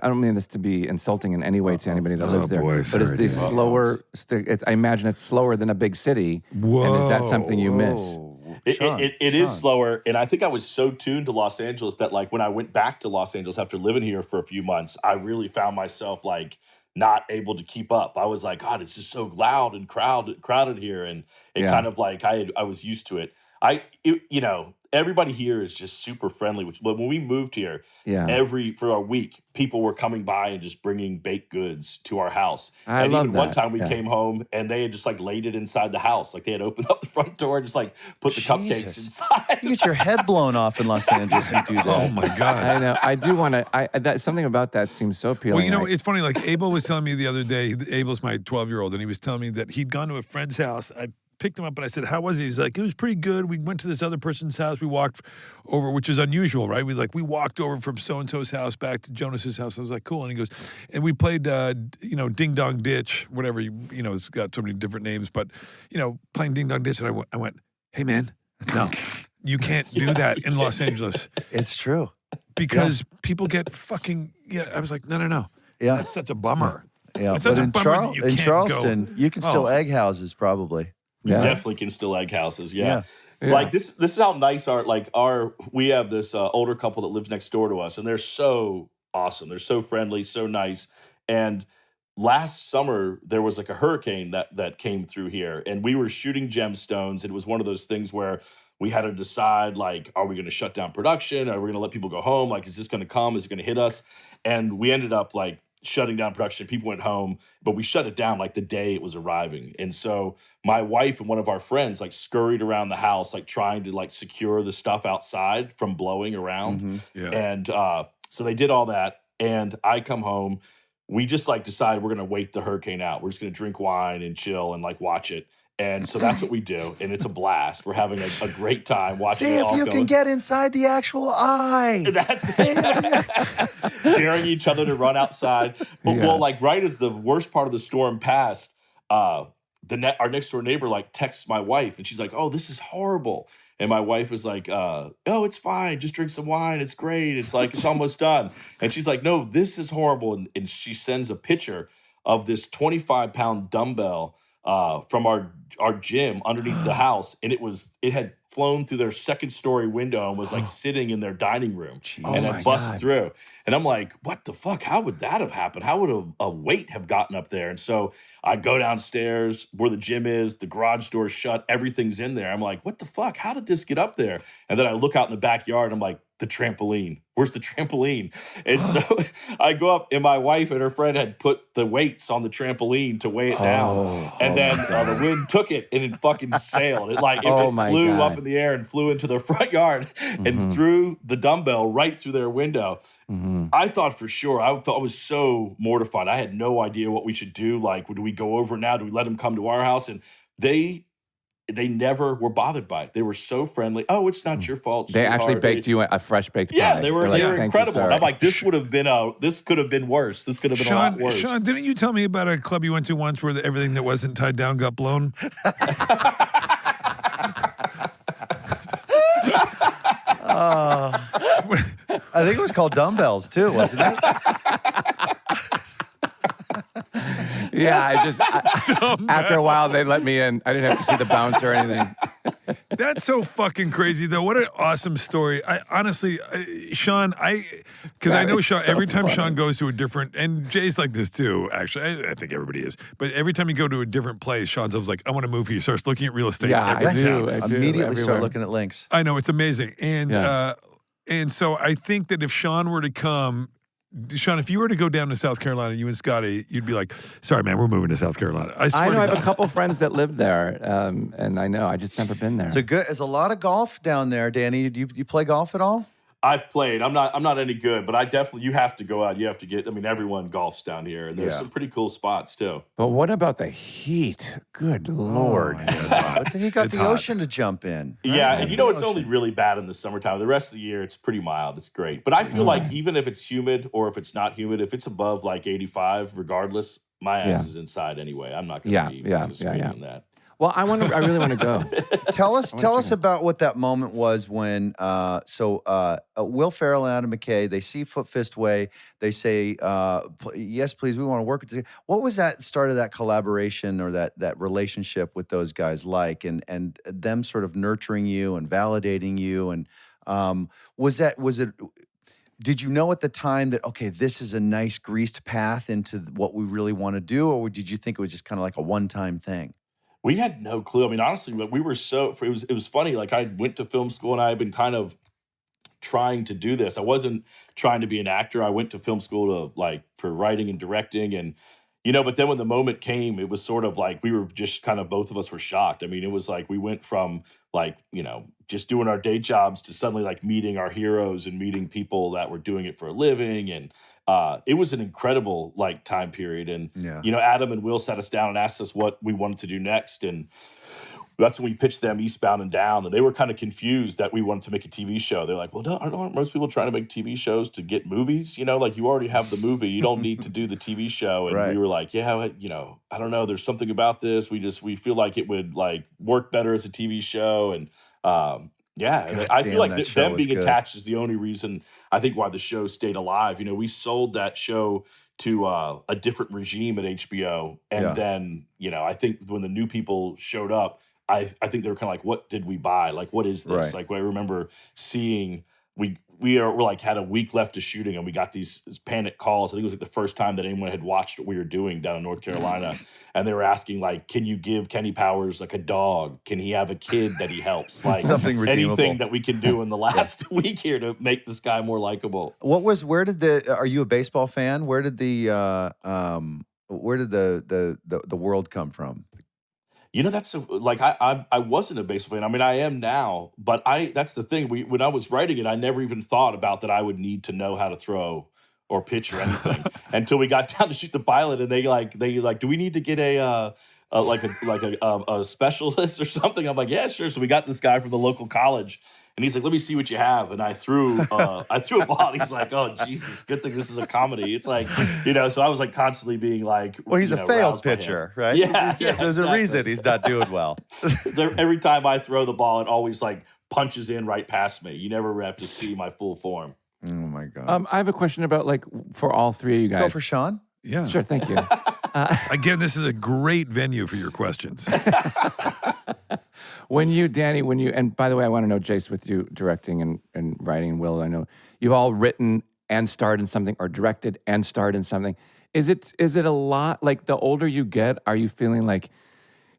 don't mean this to be insulting in any way to anybody that lives there. But is this slower? I imagine it's slower than a big city. Whoa. And is that something you miss? It is slower. And I think I was so tuned to Los Angeles that like when I went back to Los Angeles after living here for a few months, I really found myself like not able to keep up. I was like, God, it's just so loud and crowded here. And it kind of like I was used to it. Everybody here is just super friendly. But when we moved here, for our week, people were coming by and just bringing baked goods to our house. And even one time we came home and they had just like laid it inside the house. Like they had opened up the front door and just like put the cupcakes inside. You get your head blown off in Los Angeles. You do that. Oh my God! I know. I do want to. Something about that seems so appealing. Well, it's funny. Like Abel was telling me the other day. Abel's my 12-year-old, and he was telling me that he'd gone to a friend's house. I picked him up and I said, "How was he?" He's like, "It was pretty good. We went to this other person's house. We walked over, which is unusual, right? We walked over from so-and-so's house back to Jonas's house." I was like, "Cool." And he goes, and we played, Ding Dong Ditch, whatever, it's got so many different names, but, playing Ding Dong Ditch. And I went, "Hey man, no, You can't do that in Los Angeles It's true. because people get fucking. Yeah, I was like, no. Yeah. That's such a bummer. Yeah, It's such but a in, bummer that you in can't Charleston, go. you can still Oh. egg houses probably. You Yeah. definitely can still egg houses. Yeah. Yeah. Like this is how nice we have this older couple that lives next door to us, and they're so awesome. They're so friendly, so nice. And last summer there was like a hurricane that came through here, and we were shooting Gemstones. It was one of those things where we had to decide, like, are we going to shut down production? Are we going to let people go home? Like, is this going to come? Is it going to hit us? And we ended up like shutting down production. People went home, but we shut it down like the day it was arriving. And so my wife and one of our friends like scurried around the house, like trying to like secure the stuff outside from blowing around. Mhm. Yeah. And so they did all that. And I come home. We just like decided we're going to wait the hurricane out. We're just going to drink wine and chill and like watch it. And so that's what we do. And it's a blast. We're having a great time watching See it if all you go. can get inside the actual eye. That's daring each other to run outside. But Yeah. well, like right as the worst part of the storm passed, our next door neighbor like texts my wife, and she's like, "Oh, this is horrible." And my wife was like, "Oh, it's fine. Just drink some wine. It's great. It's like it's almost done." And she's like, "No, this is horrible." And she sends a picture of this 25-pound dumbbell from our gym underneath the house, and it had flown through their second story window and was like sitting in their dining room and Oh my had busted God. through. And I'm like, what the fuck? How would that have happened? How would a weight have gotten up there? And so I go downstairs where the gym is, the garage door's shut, everything's in there. I'm like, what the fuck? How did this get up there? And then I look out in the backyard, I'm like, the trampoline. Where's the trampoline? And so I go up, and my wife and her friend had put the weights on the trampoline to weigh it down. And then the wind took it and it fucking sailed. It like it, Oh it my flew God. up in the air and flew into their front yard and threw the dumbbell right through their window. I thought for sure, I was so mortified. I had no idea what we should do. Like, do we go over now? Do we let them come to our house? And they never were bothered by it. They were so friendly. Oh, it's not your fault. They actually sweetheart." baked you a fresh baked pie. Yeah, they were They're like, they were "Thank you, incredible. And sir." I'm like, this could have been worse. This could have been a lot worse. Sean, didn't you tell me about a club you went to once where everything that wasn't tied down got blown? I think it was called dumbbells too, wasn't it? Yeah, after a while they let me in. I didn't have to see the bounce or anything. That's so fucking crazy, though. What an awesome story. I honestly, Sean, because I That know is Sean, so every time funny. Sean goes to a different, and Jay's like this too, actually. I think everybody is. But every time you go to a different place, Sean's always like, I want to move here. He starts looking at real estate. Yeah, every I do. town. I do. Immediately everywhere. start looking at links. I know, it's amazing. And, Yeah. and so I think that if Sean were to come, Sean, if you were to go down to South Carolina, you and Scotty, you'd be like, sorry, man, we're moving to South Carolina. I swear I know. to I have a God. couple friends that live there, and I know. I just never been there. It's a lot of golf down there, Danny. Do you play golf at all? I've played. I'm not any good, but I definitely, you have to go out. You have to get, I mean, everyone golfs down here, and there's Yeah. some pretty cool spots too. But what about the heat? Good Lord. But then you got It's the hot. ocean to jump in. right? Yeah, You and got it's the only ocean. really bad in the summertime. The rest of the year, it's pretty mild. It's great. But I feel like even if it's humid or if it's not humid, if it's above like 85, regardless, my ass Yeah. is inside anyway. I'm not going Yeah, to be yeah, participating yeah. in that. Well, I really want to go. Tell us check about what that moment was when Will Ferrell and Adam McKay, they see Foot Fist Way, they say, yes, please, we want to work with you. What was that start of that collaboration or that relationship with those guys like, and them sort of nurturing you and validating you? And did you know at the time that, okay, this is a nice greased path into what we really want to do? Or did you think it was just kind of like a one-time thing? We had no clue. I mean, honestly, but we were it was funny. Like, I went to film school and I had been kind of trying to do this. I wasn't trying to be an actor. I went to film school for writing and directing, and but then when the moment came, it was sort of like we were just kind of, both of us were shocked. I mean, it was like we went from just doing our day jobs to suddenly like meeting our heroes and meeting people that were doing it for a living. And it was an incredible like time period. And, Yeah. Adam and Will sat us down and asked us what we wanted to do next. And that's when we pitched them Eastbound and Down. And they were kind of confused that we wanted to make a TV show. They're like, well, aren't most people trying to make TV shows to get movies? Like you already have the movie. You don't need to do the TV show. And Right. we were like, yeah, I don't know. There's something about this. We feel like it would like work better as a TV show. And, Yeah, God I damn, feel like that show them was being good. attached is the only reason I think why the show stayed alive. We sold that show to a different regime at HBO, and Yeah. then I think when the new people showed up, I think they were kind of like, "What did we buy? Like, what is this?" Right. Like, I remember seeing we're like had a week left of shooting, and we got these panic calls. I think it was like the first time that anyone had watched what we were doing down in North Carolina, and they were asking like, "Can you give Kenny Powers like a dog? Can he have a kid that he helps? Like Something redeemable. anything that we can do in the last week here to make this guy more likable." Are you a baseball fan? Where did the world come from? That's I wasn't a baseball fan. I mean, I am now, but that's the thing. When I was writing it, I never even thought about that I would need to know how to throw or pitch or anything until we got down to shoot the pilot, and they do we need to get a specialist or something? I'm like, yeah, sure. So we got this guy from the local college, and he's like, let me see what you have. And I threw a ball, and he's like, oh, Jesus, good thing this is a comedy. It's like, so I was like constantly being like, well, he's a failed pitcher, right? Yeah, there's a reason he's not doing well. Every time I throw the ball, it always like punches in right past me. You never have to see my full form. Oh my God. I have a question about like for all three of you guys. Go for Sean. Yeah. Sure, thank you. Again, this is a great venue for your questions. Danny, and by the way, I want to know, Jace, with you directing and writing, Will, I know you've all written and starred in something or directed and starred in something. Is it a lot, like the older you get, are you feeling like,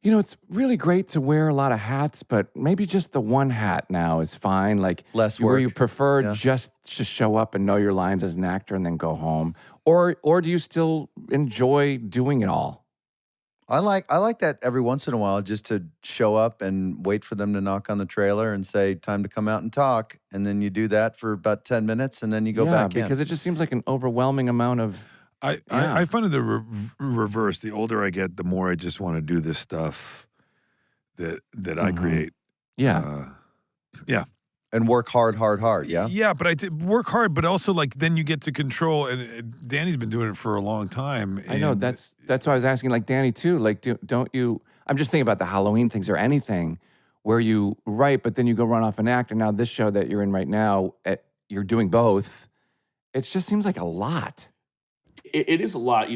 it's really great to wear a lot of hats, but maybe just the one hat now is fine. Like less where work. you prefer just to show up and know your lines as an actor and then go home, or do you still enjoy doing it all? I like that every once in a while, just to show up and wait for them to knock on the trailer and say, time to come out and talk. And then you do that for about 10 minutes and then you go back in. Because it just seems like an overwhelming amount of... I find it the reverse. The older I get, the more I just want to do this stuff that I create. Yeah. Yeah. And work hard, yeah? Yeah, but I work hard, but also like then you get to control, and Danny's been doing it for a long time. I know, that's why I was asking, like, Danny, too, like, don't you... I'm just thinking about the Halloween things or anything where you write, but then you go run off and act, and now this show that you're in right now, you're doing both. It just seems like a lot. It is a lot.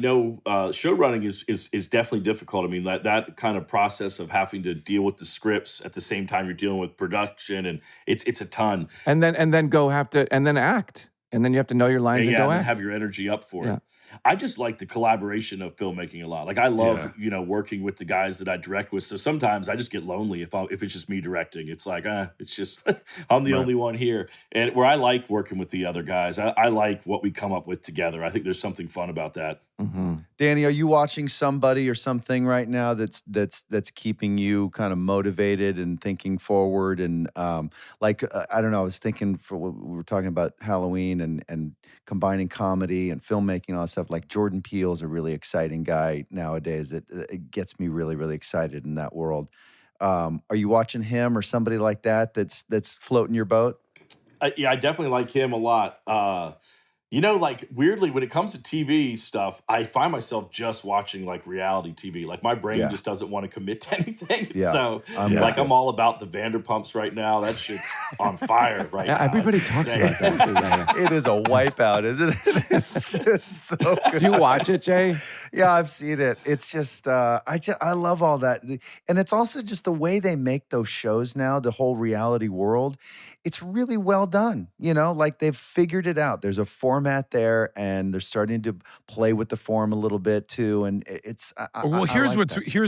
Show running is definitely difficult. I mean, that kind of process of having to deal with the scripts at the same time you're dealing with production, and it's a ton. And then go have to act. And then you have to know your lines and go and act. have your energy up for it. I just like the collaboration of filmmaking a lot. Like I love, working with the guys that I direct with. So sometimes I just get lonely if it's just me directing. It's like, it's just I'm the only one here. And where I like working with the other guys, I like what we come up with together. I think there's something fun about that. Mm-hmm. Danny, are you watching somebody or something right now that's keeping you kind of motivated and thinking forward? And I don't know, I was thinking we were talking about Halloween and combining comedy and filmmaking and all that stuff. Like Jordan Peele's a really exciting guy nowadays. It gets me really, really excited in that world. Are you watching him or somebody like that's floating your boat? Yeah, I definitely like him a lot. Like weirdly, when it comes to TV stuff, I find myself just watching like reality TV. Like my brain just doesn't want to commit to anything. Yeah. So I'm all about the Vanderpumps right now. That shit's on fire right now. Everybody talks about that. It is a wipeout, isn't it? It's just so good. Do you watch it, Jay? Yeah, I've seen it. It's just, I love all that. And it's also just the way they make those shows now, the whole reality world. It's really well done. Like they've figured it out. There's a format there and they're starting to play with the form a little bit too. And it's, here's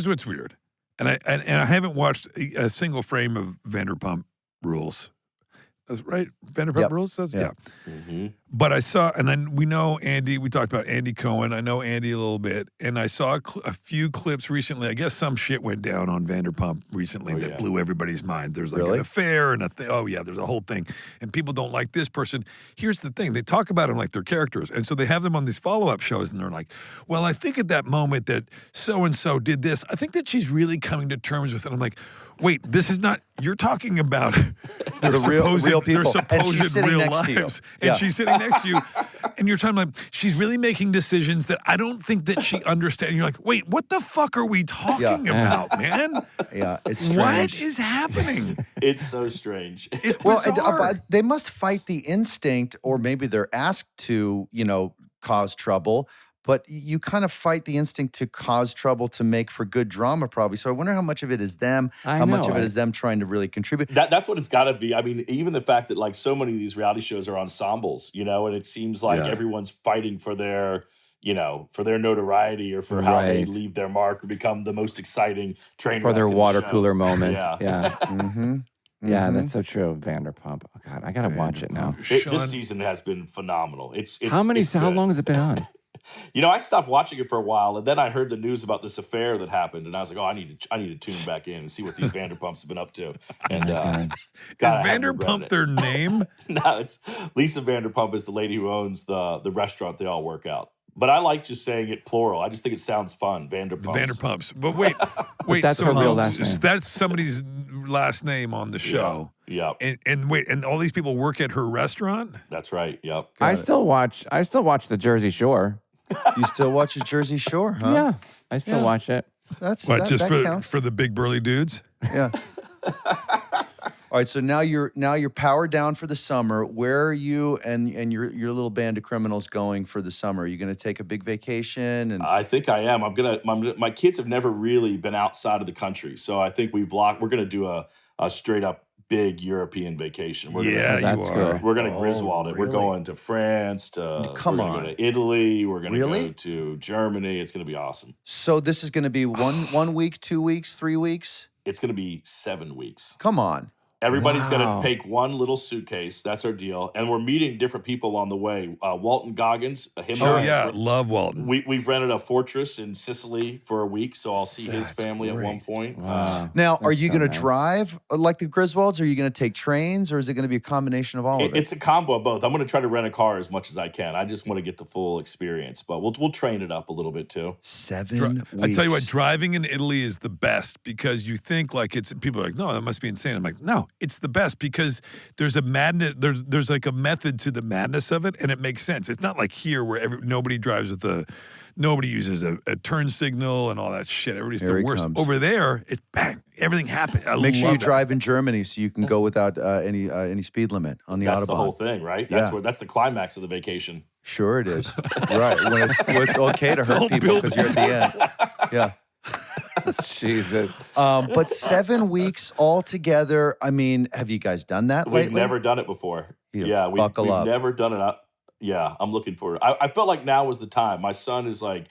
what's weird. And I haven't watched a single frame of Vanderpump Rules. That's right. Vanderpump Rules? Yeah. Mm-hmm. But I saw, and then we know Andy, we talked about Andy Cohen. I know Andy a little bit. And I saw a few clips recently. I guess some shit went down on Vanderpump recently that blew everybody's mind. There's like an affair and a thing. Oh, yeah, there's a whole thing. And people don't like this person. Here's the thing. They talk about them like they're characters. And so they have them on these follow-up shows and they're like, well, I think at that moment that so-and-so did this, I think that she's really coming to terms with it. I'm like, wait, this is not, you're talking about the real people. Their supposed real lives. And she's sitting next to you. and you're talking like, she's really making decisions that I don't think that she understands. You're like, wait, what the fuck are we talking about, man? Yeah, it's strange. What is happening? It's so strange. It's Well, bizarre. they must fight the instinct, or maybe they're asked to, cause trouble. But you kind of fight the instinct to cause trouble to make for good drama, probably. So I wonder how much of it is them, how much of it is them trying to really contribute. That's what it's got to be. I mean, even the fact that like so many of these reality shows are ensembles, and it seems like everyone's fighting for their, for their notoriety or for how they leave their mark or become the most exciting train for their water show. cooler moment. Yeah. Mm-hmm. Yeah, that's so true. Vanderpump. Oh God, I gotta watch it now. This season has been phenomenal. It's how long has it been on? I stopped watching it for a while, and then I heard the news about this affair that happened, and I was like, "Oh, I need to tune back in and see what these Vanderpumps have been up to." And is Vanderpump their name? No, it's Lisa Vanderpump is the lady who owns the restaurant they all work out. But I like just saying it plural. I just think it sounds fun. Vanderpumps. Vanderpumps. But wait. That's her real last name. That's somebody's last name on the show. Yeah. And wait, and all these people work at her restaurant? That's right. Yep. I still watch the Jersey Shore. You still watch the Jersey Shore, huh? Yeah, I still watch it. That counts. For the big burly dudes? Yeah. All right, so now you're powered down for the summer. Where are you and your little band of criminals going for the summer? Are you going to take a big vacation? And I think I am. My kids have never really been outside of the country, so I think we're going to do a straight up big European vacation. You are. We're going to Griswold it. Really? We're going to France. We're going to go to Italy. We're going to go to Germany. It's going to be awesome. So this is going to be one week, 2 weeks, 3 weeks? It's going to be 7 weeks. Come on. Everybody's going to take one little suitcase. That's our deal. And we're meeting different people on the way. Walton Goggins. Love Walton. We've rented a fortress in Sicily for a week, so I'll see his family at one point. Wow. Now, are you going to drive like the Griswolds? Or are you going to take trains? Or is it going to be a combination of all of it? It's a combo of both. I'm going to try to rent a car as much as I can. I just want to get the full experience. But we'll train it up a little bit, too. 7 weeks. I tell you what, driving in Italy is the best because you think like people are like, no, that must be insane. I'm like, no, it's the best because there's a madness. There's like a method to the madness of it, and it makes sense. It's not like here where nobody drives nobody uses a turn signal and all that shit. Everybody's the worst. Comes. Over there, it's bang, everything happens. Make sure you drive in Germany so you can go without any speed limit on the Autobahn. That's the whole thing, right? That's the climax of the vacation. Sure it is. Right. Where it's okay to hurt people because you're at the end. Yeah. Jesus. But 7 weeks all together. I mean, have you guys done that lately? We've never done it before. We've never done it. I'm looking forward. I felt like now was the time. My son is like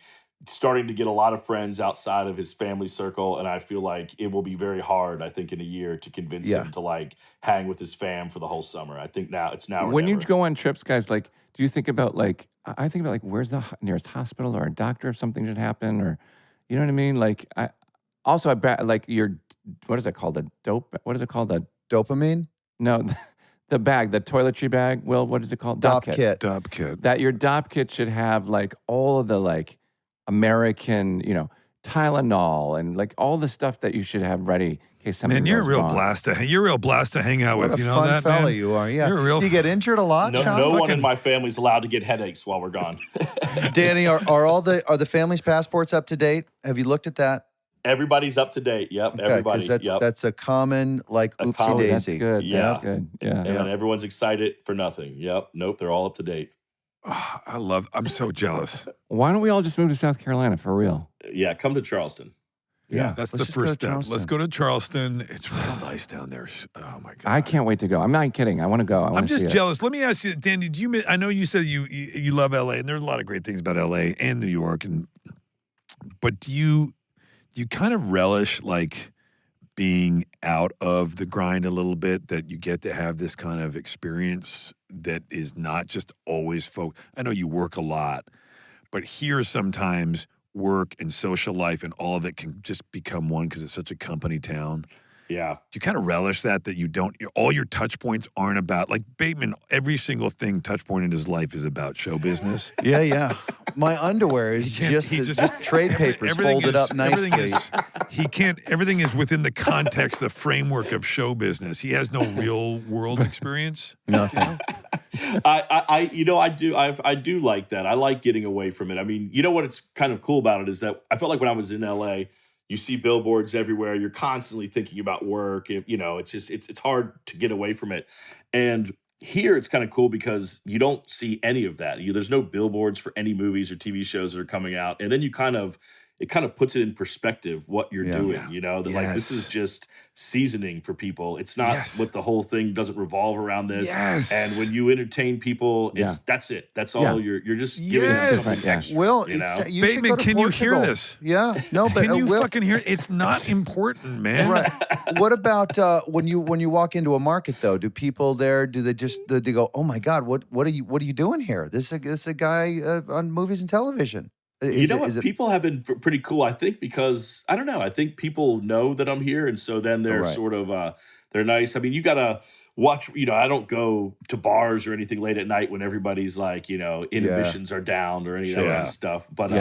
starting to get a lot of friends outside of his family circle, and I feel like it will be very hard, I think, in a year to convince him to like hang with his fam for the whole summer. I think it's now or when never. you go on trips, guys, like, do you think about like, I think about like, where's the nearest hospital or a doctor if something should happen, or, you know what I mean? Like, like what is it called? What is it called? Dopamine? No, the bag, the toiletry bag. Well, what is it called? Dop kit. Dop kit. That your Dop kit should have like all of the like American, Tylenol and like all the stuff that you should have ready in case something Man, you're a goes real wrong. blast to hang out with. What a You know fun that, fella man? you are. Yeah. You're a Do you get injured a lot, Sean? No one in my family's allowed to get headaches while we're gone. Danny, are the family's passports up to date? Have you looked at that? Everybody's up to date. Yep, Okay, everybody. that's a common oopsie daisy. That's good. Yeah. That's good. Yeah. And everyone's excited for nothing. Yep. Nope. They're all up to date. Oh, I'm so jealous. Why don't we all just move to South Carolina for real? Yeah. Come to Charleston. Yeah, That's the let's just go first to step. Charleston. Let's go to Charleston. It's real nice down there. Oh my God. I can't wait to go. I'm not kidding. I want to go. I'm just jealous. Let me ask you, Danny, I know you said you love LA, and there's a lot of great things about LA and New York, but do you kind of relish like being out of the grind a little bit, that you get to have this kind of experience that is not just always I know you work a lot, but here sometimes work and social life and all of it can just become one because it's such a company town. Yeah. Do you kind of relish that you don't, all your touch points aren't about, like Bateman, every single touch point in his life is about show business. Yeah. My underwear is just trade papers folded up nicely. Everything is within the context, the framework of show business. He has no real world experience. Nothing. I do like that. I like getting away from it. I mean, you know what? It's kind of cool about it is that I felt like when I was in LA, you see billboards everywhere. You're constantly thinking about work. It's hard to get away from it. And here it's kind of cool because you don't see any of that. There's no billboards for any movies or TV shows that are coming out. And then it kind of puts it in perspective what you're doing, like this is just seasoning for people. It's not what the whole thing doesn't revolve around this. Yes. And when you entertain people, that's it. That's all you're just giving them something extra. Will, you know? you Bateman, should go to can Portugal. you hear this? Yeah. No, but Can you Will, fucking hear it? It's not important, man. Right. What about when you walk into a market though? Do people there they go, "Oh my God, what are you doing here? This is a guy on movies and television." People have been pretty cool, I think, because, I don't know, I think people know that I'm here, and so then they're sort of, they're nice. I mean, you got to watch, I don't go to bars or anything late at night when everybody's like, inhibitions are down or any of that kind of stuff. But,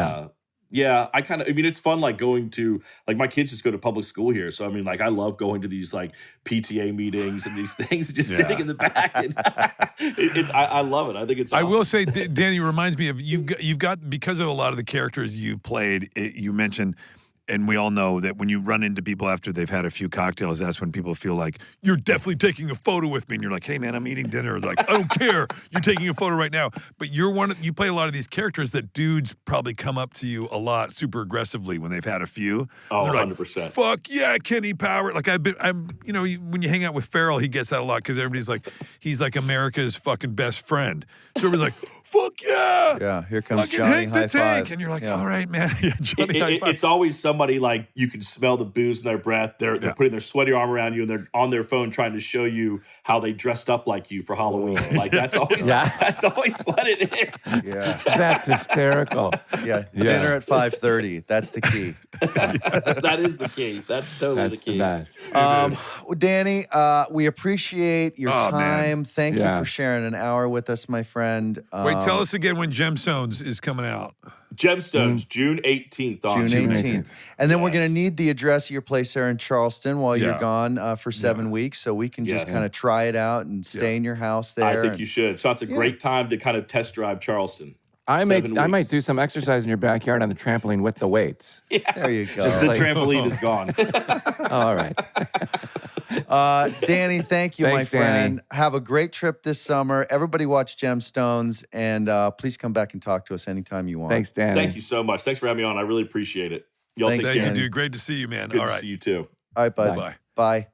it's fun, like, going to, like, my kids just go to public school here. So, I mean, like, I love going to these, like, PTA meetings and these things, just sitting in the back. And I love it. I think it's awesome. I will say, Danny, it reminds me of, you've got, because of a lot of the characters you've played, you mentioned, and we all know that when you run into people after they've had a few cocktails, that's when people feel like, you're definitely taking a photo with me. And you're like, hey, man, I'm eating dinner. Like, I don't care. You're taking a photo right now. But you play a lot of these characters that dudes probably come up to you a lot super aggressively when they've had a few. Oh, they're like, 100%. Fuck yeah, Kenny Power. Like, when you hang out with Ferrell, he gets that a lot because everybody's like, he's like America's fucking best friend. So everybody's like, fuck yeah. Yeah, here comes fucking Johnny Hank the high Tank. five. And you're like, all right, man. Yeah, Johnny high five. It's always somebody like you can smell the booze in their breath. They're putting their sweaty arm around you and they're on their phone trying to show you how they dressed up like you for Halloween. Like that's always what it is. Yeah. That's hysterical. Yeah. Dinner at 5:30. That's the key. That is the key. That's totally the key. Danny, we appreciate your time. Man. Thank you for sharing an hour with us, my friend. Wait, tell us again when Gemstones is coming out. Gemstones, June 18th. June 18th. And then we're going to need the address of your place there in Charleston while you're gone for 7 weeks, so we can just kind of try it out and stay in your house there. I think you should. So it's a great time to kind of test drive Charleston. I might do some exercise in your backyard on the trampoline with the weights. Yeah. There you go. Just the trampoline is gone. All right. Danny, thank you, Thanks, my friend. Danny. Have a great trip this summer. Everybody watch Gemstones, and please come back and talk to us anytime you want. Thanks, Danny. Thank you so much. Thanks for having me on. I really appreciate it. Y'all Thanks, take care. Thank you, dude. Great to see you, man. Good All to right. see you too. All right, bud. Bye. Bye.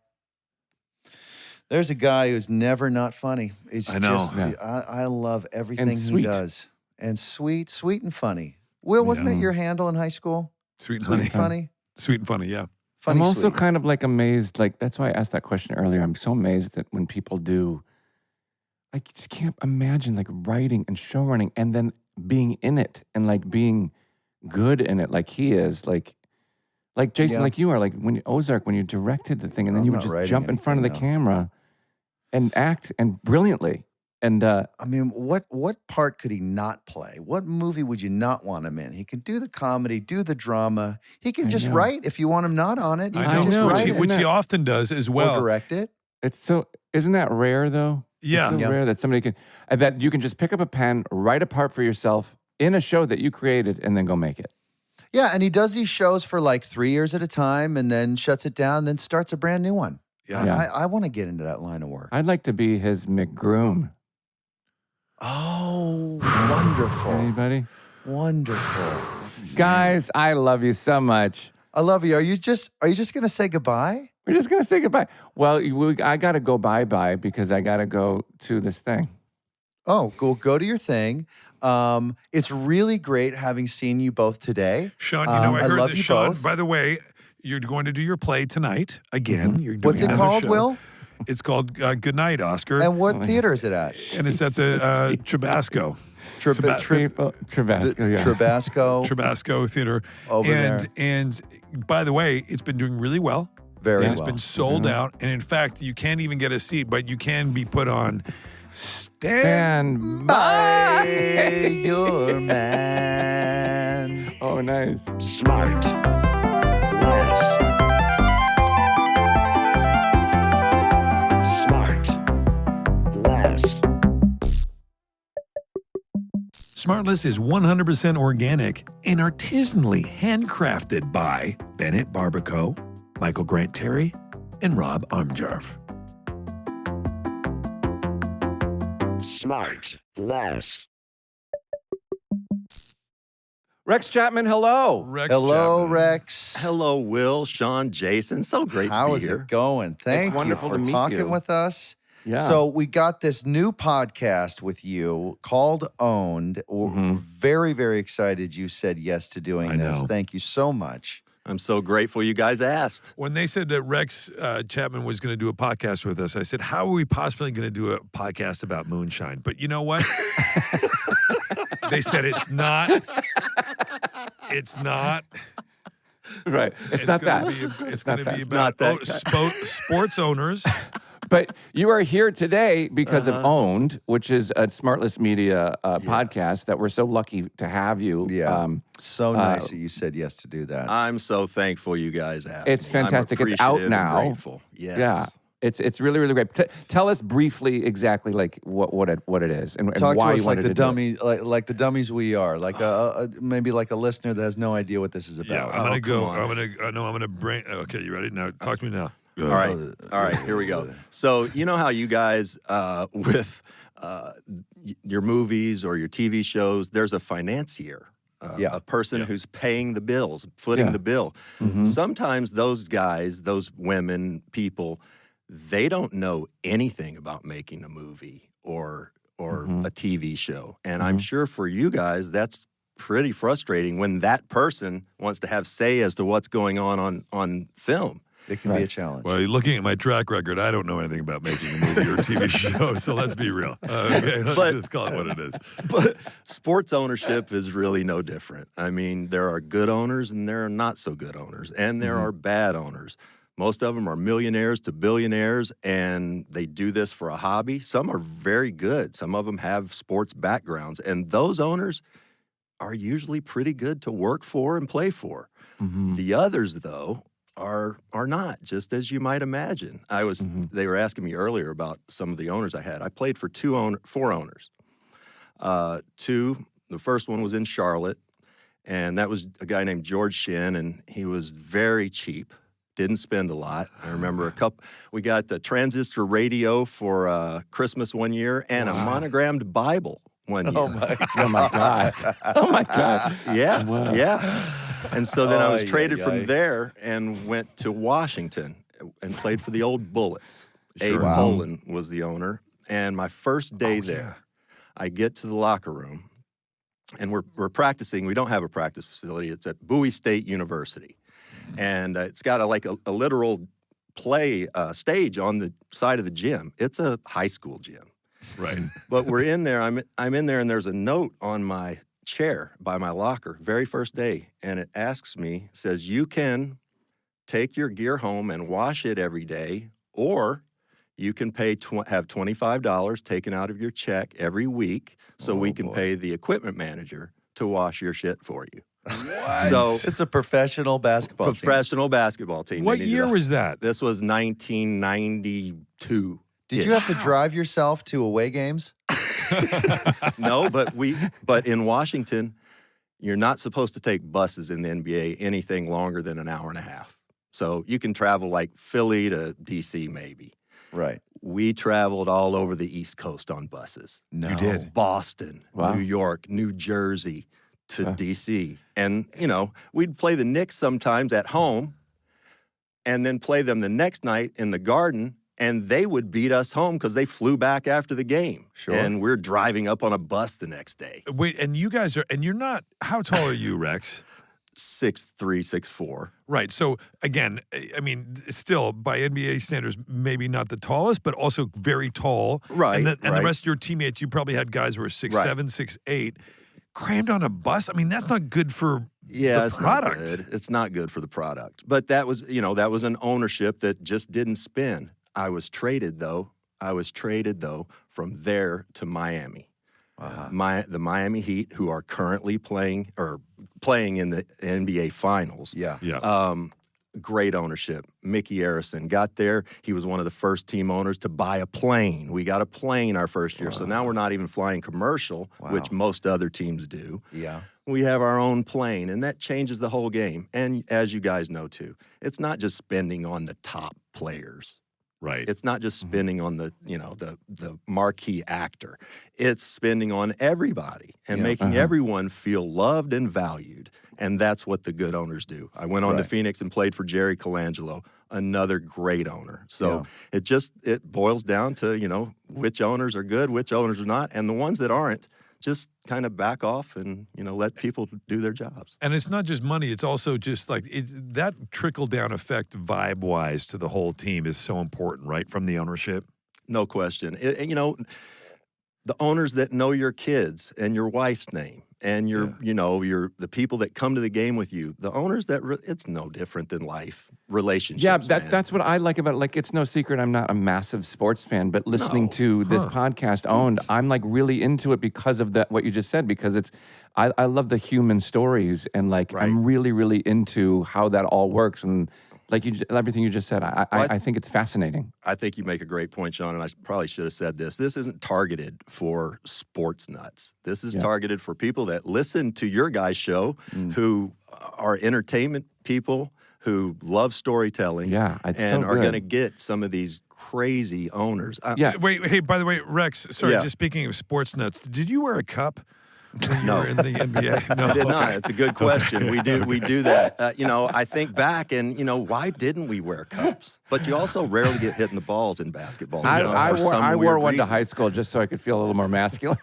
There's a guy who's never not funny. I know. Just, I love everything And he sweet. does. And sweet and funny. Will, wasn't that your handle in high school? Sweet and Sweet funny. and funny? Sweet and funny, yeah. Funny, I'm also sweet. kind of like amazed. Like that's why I asked that question earlier. I'm so amazed that when people do, I just can't imagine like writing and show running and then being in it and like being good in it, like he is, like Jason, like you are, like when Ozark, when you directed the thing, and then I'm you would not just writing jump in front of the anything, camera and act and brilliantly. And I mean, what part could he not play? What movie would you not want him in? He can do the comedy, do the drama. He can just write if you want him not on it. He I can know, just know. write it. which he often does as well. Or direct it. it's so, isn't that rare though? Yeah. It's so rare that somebody can, that you can just pick up a pen, write a part for yourself in a show that you created, and then go make it. Yeah, and he does these shows for like 3 years at a time and then shuts it down, then starts a brand new one. Yeah. I want to get into that line of work. I'd like to be his McGroom. Oh, wonderful. Anybody? Wonderful. Guys, I love you so much. I love you. Are you just going to say goodbye? We're just going to say goodbye. Well, I got to go bye-bye because I got to go to this thing. Oh, go to your thing. It's really great having seen you both today. Sean, I I heard love this, you Sean. both. By the way, you're going to do your play tonight again. You're doing What's it another called, show. Will? It's called Good Night, Oscar. And what theater is it at? And it's at the Trabasco. Trabasco, yeah. Trabasco. Trabasco Theater. Over there. And by the way, it's been doing really well. Very And it's well. been sold out. And in fact, you can't even get a seat, but you can be put on And By your man. oh, nice. SmartLess. SmartLess is 100% organic and artisanally handcrafted by Bennett Barbaco, Michael Grant Terry, and Rob Armjarf. SmartLess. Rex Chapman, hello. Rex Hello, Chapman. Rex. Hello, Will, Sean, Jason. So great How to is be here. it going? Thank you wonderful for to meet talking you. with us. Yeah. So we got this new podcast with you called Owned. We're Mhm. very, very excited you said yes to doing I this. know. Thank you so much. I'm so grateful you guys asked. When they said that Rex Chapman was going to do a podcast with us, I said, how are we possibly going to do a podcast about moonshine? But you know what? They said it's not. It's not. right. It's not gonna that. Be, it's going to not be that. about Not that sports owners. But you are here today because of Owned, which is a SmartLess Media podcast that we're so lucky to have you. Yeah. So nice that you said yes to do that. I'm so thankful you guys asked. It's me. I'm fantastic. It's out appreciative and now. Grateful. Yes. Yeah. It's really, really great. Tell us briefly exactly like what it is and Talk why to you us like wanted the to do it. dummy, like the dummies we are, like maybe like a listener that has no idea what this is Yeah, about. I'm going to go. come on. I'm going to bring. Okay, you ready? Now, talk to me now. All right, here we go. So you know how you guys with your movies or your TV shows, there's a financier, Yeah. a person who's paying the bills, footing Yeah. the bill. Sometimes those guys, those women, people, they don't know anything about making a movie or a TV show, and I'm sure for you guys that's pretty frustrating when that person wants to have say as to what's going on film. It can be a challenge. Well, looking at my track record, I don't know anything about making a movie or a TV show, so let's be real. Okay, let's But- just call it what it is. But sports ownership is really no different. I mean, there are good owners and there are not so good owners, and there are bad owners. Most of them are millionaires to billionaires, and they do this for a hobby. Some are very good. Some of them have sports backgrounds, and those owners are usually pretty good to work for and play for. The others, though, are not, just as you might imagine. They were asking me earlier about some of the owners I had. I played for four owners. The first one was in Charlotte, and that was a guy named George Shin, and he was very cheap. Didn't spend a lot. I remember we got a transistor radio for Christmas one year and a monogrammed Bible one year. Oh my God. Oh my God. Yeah, Wow. yeah. And so then I was Ay, traded ay, from ay. there and went to Washington and played for the old Bullets. Abe Sure. Poland was the owner. And my first day there, I get to the locker room, and we're practicing. We don't have a practice facility. It's at Bowie State University. And it's got a literal play stage on the side of the gym. It's a high school gym. Right. But we're in there. I'm in there, and there's a note on my chair by my locker, very first day, and it asks me, says, you can take your gear home and wash it every day, or you can have $25 taken out of your check every week, so we can pay the equipment manager to wash your shit for you. So It's a professional basketball team. professional basketball team. What They needed year a- was that? This was 1992. Did you have to drive yourself to away games? No, but in Washington, you're not supposed to take buses in the NBA anything longer than an hour and a half. So you can travel like Philly to DC maybe. Right. We traveled all over the East Coast on buses. No. You did. Boston, Wow. New York, New Jersey to DC. And, we'd play the Knicks sometimes at home and then play them the next night in the Garden, and they would beat us home because they flew back after the game. Sure. And we're driving up on a bus the next day. Wait, and you guys you're not, how tall are you, Rex? 6'3", 6'4". Right. So again, I mean, still by NBA standards, maybe not the tallest, but also very tall. Right, And the right. rest of your teammates, you probably had guys who were 6'7", 6'8". crammed on a bus. I mean, that's not good for the it's product. not good. It's not good for the product. But that was, that was an ownership that just didn't spin. I was traded though from there to Miami. The Miami Heat, who are currently playing in the NBA Finals. Yeah. Great ownership. Mickey Arison got there. He was one of the first team owners to buy a plane. We got a plane our first year. So now we're not even flying commercial, which most other teams do. Yeah. We have our own plane, and that changes the whole game. And as you guys know, too, it's not just spending on the top players. Right. It's not just spending on the marquee actor. It's spending on everybody and making everyone feel loved and valued. And that's what the good owners do. I went on to Phoenix and played for Jerry Colangelo, another great owner. So it boils down to, which owners are good, which owners are not, and the ones that aren't, just kind of back off and, let people do their jobs. And it's not just money. It's also just like that trickle-down effect vibe-wise to the whole team is so important, right, from the ownership? No question. The owners that know your kids and your wife's name and the people that come to the game with you, the owners it's no different than life relationships. Yeah, that's what I like about it. Like, it's no secret I'm not a massive sports fan, but listening to this podcast, Owned, I'm like really into it because of what you just said, because I love the human stories, and I'm really, really into how that all works, and everything you just said, I think it's fascinating. I think you make a great point, Sean, and I probably should have said this. This isn't targeted for sports nuts. This is targeted for people that listen to your guys' show, who are entertainment people, who love storytelling, and are going to get some of these crazy owners. Wait, hey, by the way, Rex, sorry, just speaking of sports nuts, did you wear a cup? When you were in the NBA? No, I did not. It's a good question. We do that. I think back and, why didn't we wear cups? But you also rarely get hit in the balls in basketball. I wore one to high school just so I could feel a little more masculine.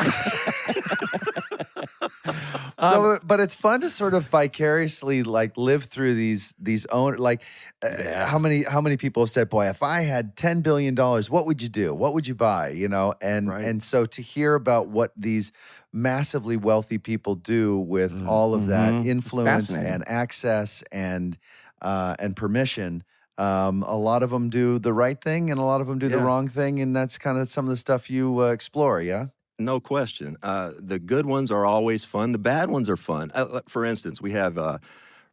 But it's fun to sort of vicariously live through these how many people have said, boy, if I had $10 billion, what would you do? What would you buy? And so to hear about what these massively wealthy people do with all of that influence and access and permission. A lot of them do the right thing and a lot of them do the wrong thing. And that's kind of some of the stuff you explore. Yeah. No question. The good ones are always fun. The bad ones are fun. For instance, we have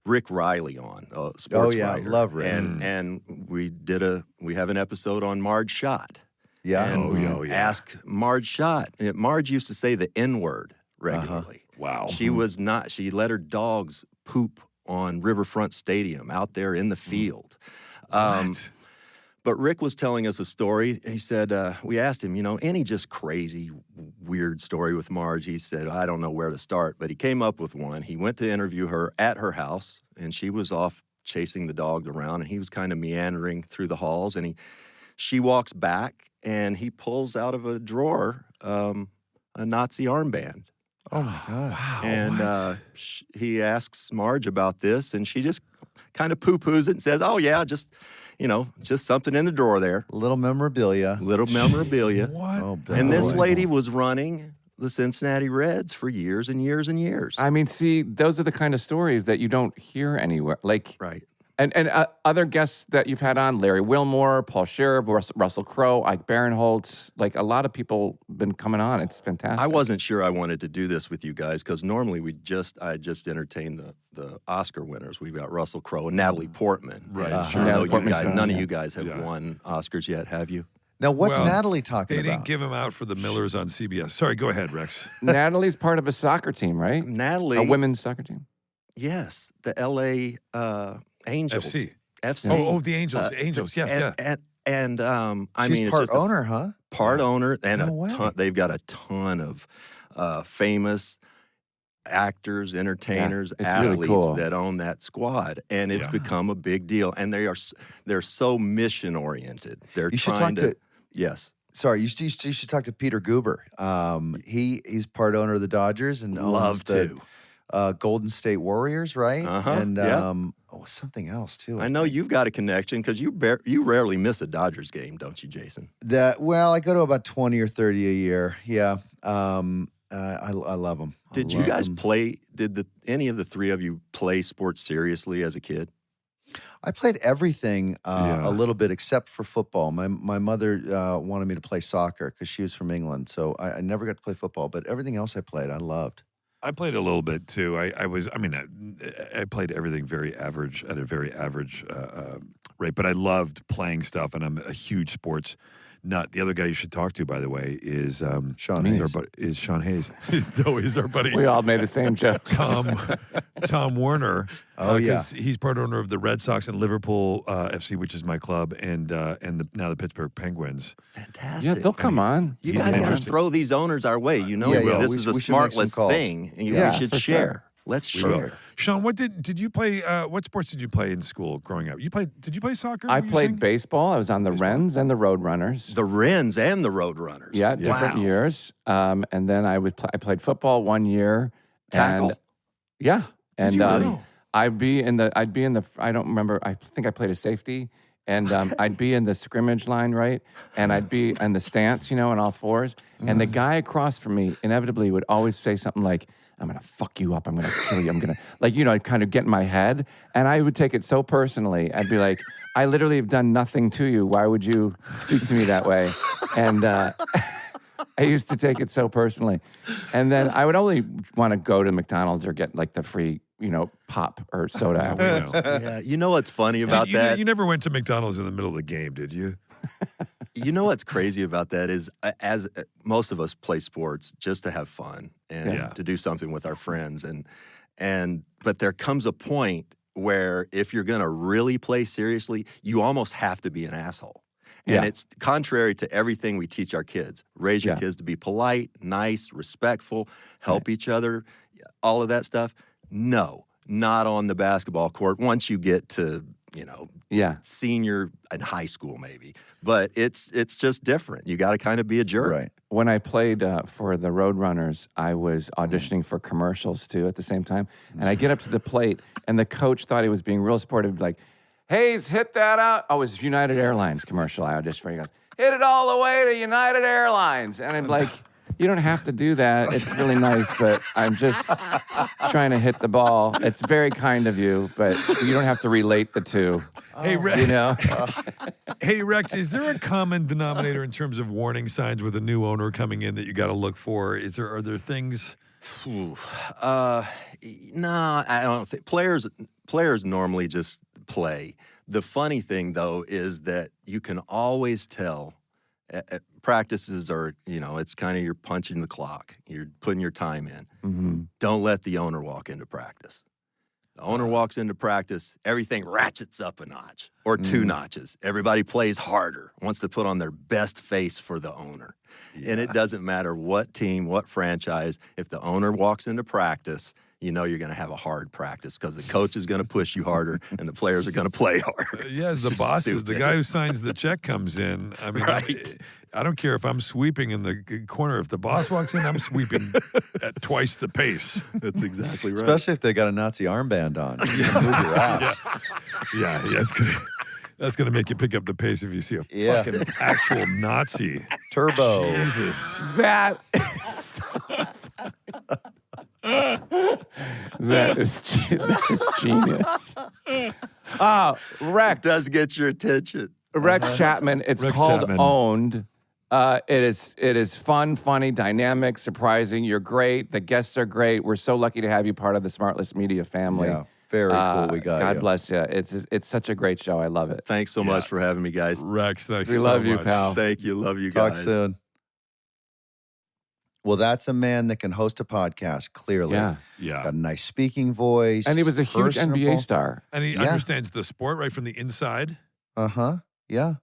Rick Riley on, sports writer. Love Rick. And we have an episode on Marge Schott. Yeah. And ask Marge Schott. Marge used to say the N-word regularly. Wow. She was not. She let her dogs poop on Riverfront Stadium out there in the field. What? But Rick was telling us a story. He said, we asked him, any just crazy, weird story with Marge. He said, I don't know where to start, but he came up with one. He went to interview her at her house, and she was off chasing the dogs around, and he was kind of meandering through the halls, and she walks back, and he pulls out of a drawer a Nazi armband. Oh, my God. Wow. And he asks Marge about this, and she just kind of poo-poos it and says, oh, yeah, just something in the drawer there. Little memorabilia. What? Oh, and this lady was running the Cincinnati Reds for years and years and years. I mean, see, those are the kind of stories that you don't hear anywhere. Right. And other guests that you've had on, Larry Wilmore, Paul Scherer, Russell Crowe, Ike Barinholtz, a lot of people been coming on. It's fantastic. I wasn't sure I wanted to do this with you guys because normally I just entertain the Oscar winners. We've got Russell Crowe and Natalie Portman. Right. Sure. None of you guys have won Oscars yet, have you? Now, what's Natalie talking They about? didn't give him out for the Millers on CBS. Sorry, go ahead, Rex. Natalie's part of a soccer team, right? Natalie. A women's soccer team. Yes, the L.A. Angels. FC. Oh, the Angels. Angels, yes, And I She's mean, it's part just owner, huh? Part owner, and No way. they've got a ton of famous actors, entertainers, it's really athletes cool. that own that squad, and it's become a big deal. And they're so mission oriented. They're You should trying talk to. Yes. Sorry, you should talk to Peter Guber. He's part owner of the Dodgers and owns Love the to. Golden State Warriors, right? Uh-huh, And yeah. Something else too. I know you've got a connection because you rarely miss a Dodgers game, don't you, Jason? I go to about 20 or 30 a year. Yeah. I love them. Did you guys play? Did any of the three of you play sports seriously as a kid? I played everything Yeah. a little bit except for football. My mother wanted me to play soccer because she was from England, so I never got to play football. But everything else I played, I loved. I played a little bit too. I played everything very average at a very average rate, but I loved playing stuff, and I'm a huge sports nut. The other guy you should talk to, by the way, is Sean Hayes. Is Sean Hayes. He's our buddy. We all made the same joke. Tom Warner. Oh, yeah. He's part owner of the Red Sox and Liverpool FC, which is my club, and now the Pittsburgh Penguins. Fantastic. Yeah, they'll come on. You He's guys got to interesting. throw these owners our way. You know, Yeah, this we is a should make some SmartLess calls. thing, and Yeah, we should for share. sure. Let's We will. share. Sean, what did you play? What sports did you play in school growing up? Did you play soccer? I were you played saying? baseball. I was on the Wrens and the Roadrunners. The Wrens and the Roadrunners. Yeah, different Wow. years. And then I played football 1 year. Tackle. And, yeah. And you really? I'd be in the I don't remember, I think I played a safety. And I'd be in the scrimmage line, right? And I'd be in the stance, on all fours. And the guy across from me inevitably would always say something like, I'm going to fuck you up. I'm going to kill you. I'm going to, I'd kind of get in my head. And I would take it so personally. I'd be like, I literally have done nothing to you. Why would you speak to me that way? And I used to take it so personally. And then I would only want to go to McDonald's or get like the free, pop or soda. Yeah, you know what's funny about that? You never went to McDonald's in the middle of the game, did you? You know what's crazy about that is, as most of us play sports just to have fun and Yeah. to do something with our friends, but there comes a point where if you're going to really play seriously, you almost have to be an asshole. And Yeah. it's contrary to everything we teach our kids. Raise your Yeah. kids to be polite, nice, respectful, help each other, all of that stuff. No, not on the basketball court once you get to, Yeah. senior and high school maybe. But it's just different. You got to kind of be a jerk. Right. When I played for the Roadrunners, I was auditioning for commercials too at the same time. And I get up to the plate, and the coach thought he was being real supportive, like, Hayes, hit that out. Oh, it was United Airlines commercial I auditioned for. He goes, hit it all the way to United Airlines. And I'm like, you don't have to do that. It's really nice, but I'm just trying to hit the ball. It's very kind of you, but you don't have to relate the two. Hey, Rex. Hey, Rex, is there a common denominator in terms of warning signs with a new owner coming in that you got to look for? Are there things? No, I don't think players normally just play. The funny thing though is that you can always tell. Practices are, it's kind of you're punching the clock. You're putting your time in. Mm-hmm. Don't let the owner walk into practice. The owner walks into practice, everything ratchets up a notch or two notches. Everybody plays harder, wants to put on their best face for the owner. Yeah. And it doesn't matter what team, what franchise, if the owner walks into practice, you're going to have a hard practice because the coach is going to push you harder and the players are going to play harder. Yeah, as the boss, the guy who signs the check comes in. I mean, Right. I don't care if I'm sweeping in the corner. If the boss walks in, I'm sweeping at twice the pace. That's exactly right. Especially if they got a Nazi armband on. You can move your ass. Yeah, that's gonna make you pick up the pace if you see a Yeah. fucking actual Nazi. Turbo. Jesus. That is genius. Oh, Rex. does get your attention. Rex Chapman. It's Rex called Chapman. Owned. It is fun, funny, dynamic, surprising. You're great. The guests are great. We're so lucky to have you part of the SmartLess Media family. Yeah, very cool. We got God you. bless you. It's such a great show. I love it. Thanks so much for having me, guys. Rex, thanks We so love you, much. pal. Thank you. Love you Talk guys. soon. Well, that's a man that can host a podcast, clearly. Yeah. Yeah. Got a nice speaking voice. And he was a huge personable. NBA star. And he Yeah. understands the sport right from the inside. Uh-huh. Yeah.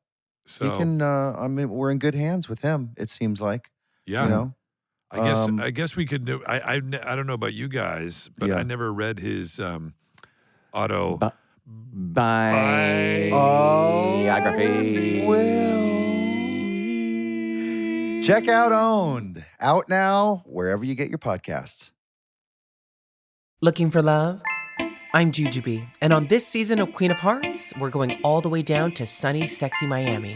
So He can, we're in good hands with him, it seems like. yeah. You know? I guess we could do. I don't know about you guys, but Yeah. I never read his auto. Biography. Well, check out Owned. Out now, wherever you get your podcasts. Looking for love? I'm Jujubee, and on this season of Queen of Hearts, we're going all the way down to sunny, sexy Miami.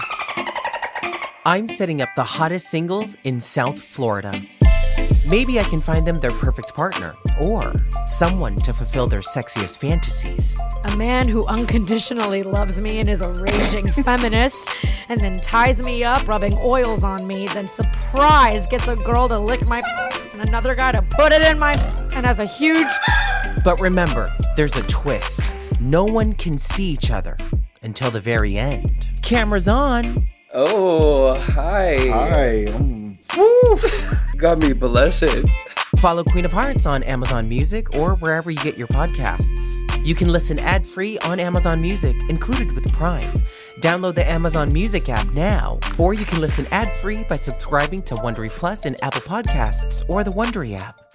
I'm setting up the hottest singles in South Florida. Maybe I can find them their perfect partner or someone to fulfill their sexiest fantasies. A man who unconditionally loves me and is a raging feminist, and then ties me up, rubbing oils on me, then surprise gets a girl to lick my and another guy to put it in my and has a huge... But remember, there's a twist. No one can see each other until the very end. Camera's on. Oh, hi. Hi. Woo. Got me blessed. Follow Queen of Hearts on Amazon Music or wherever you get your podcasts. You can listen ad-free on Amazon Music, included with Prime. Download the Amazon Music app now, or you can listen ad-free by subscribing to Wondery Plus in Apple Podcasts or the Wondery app.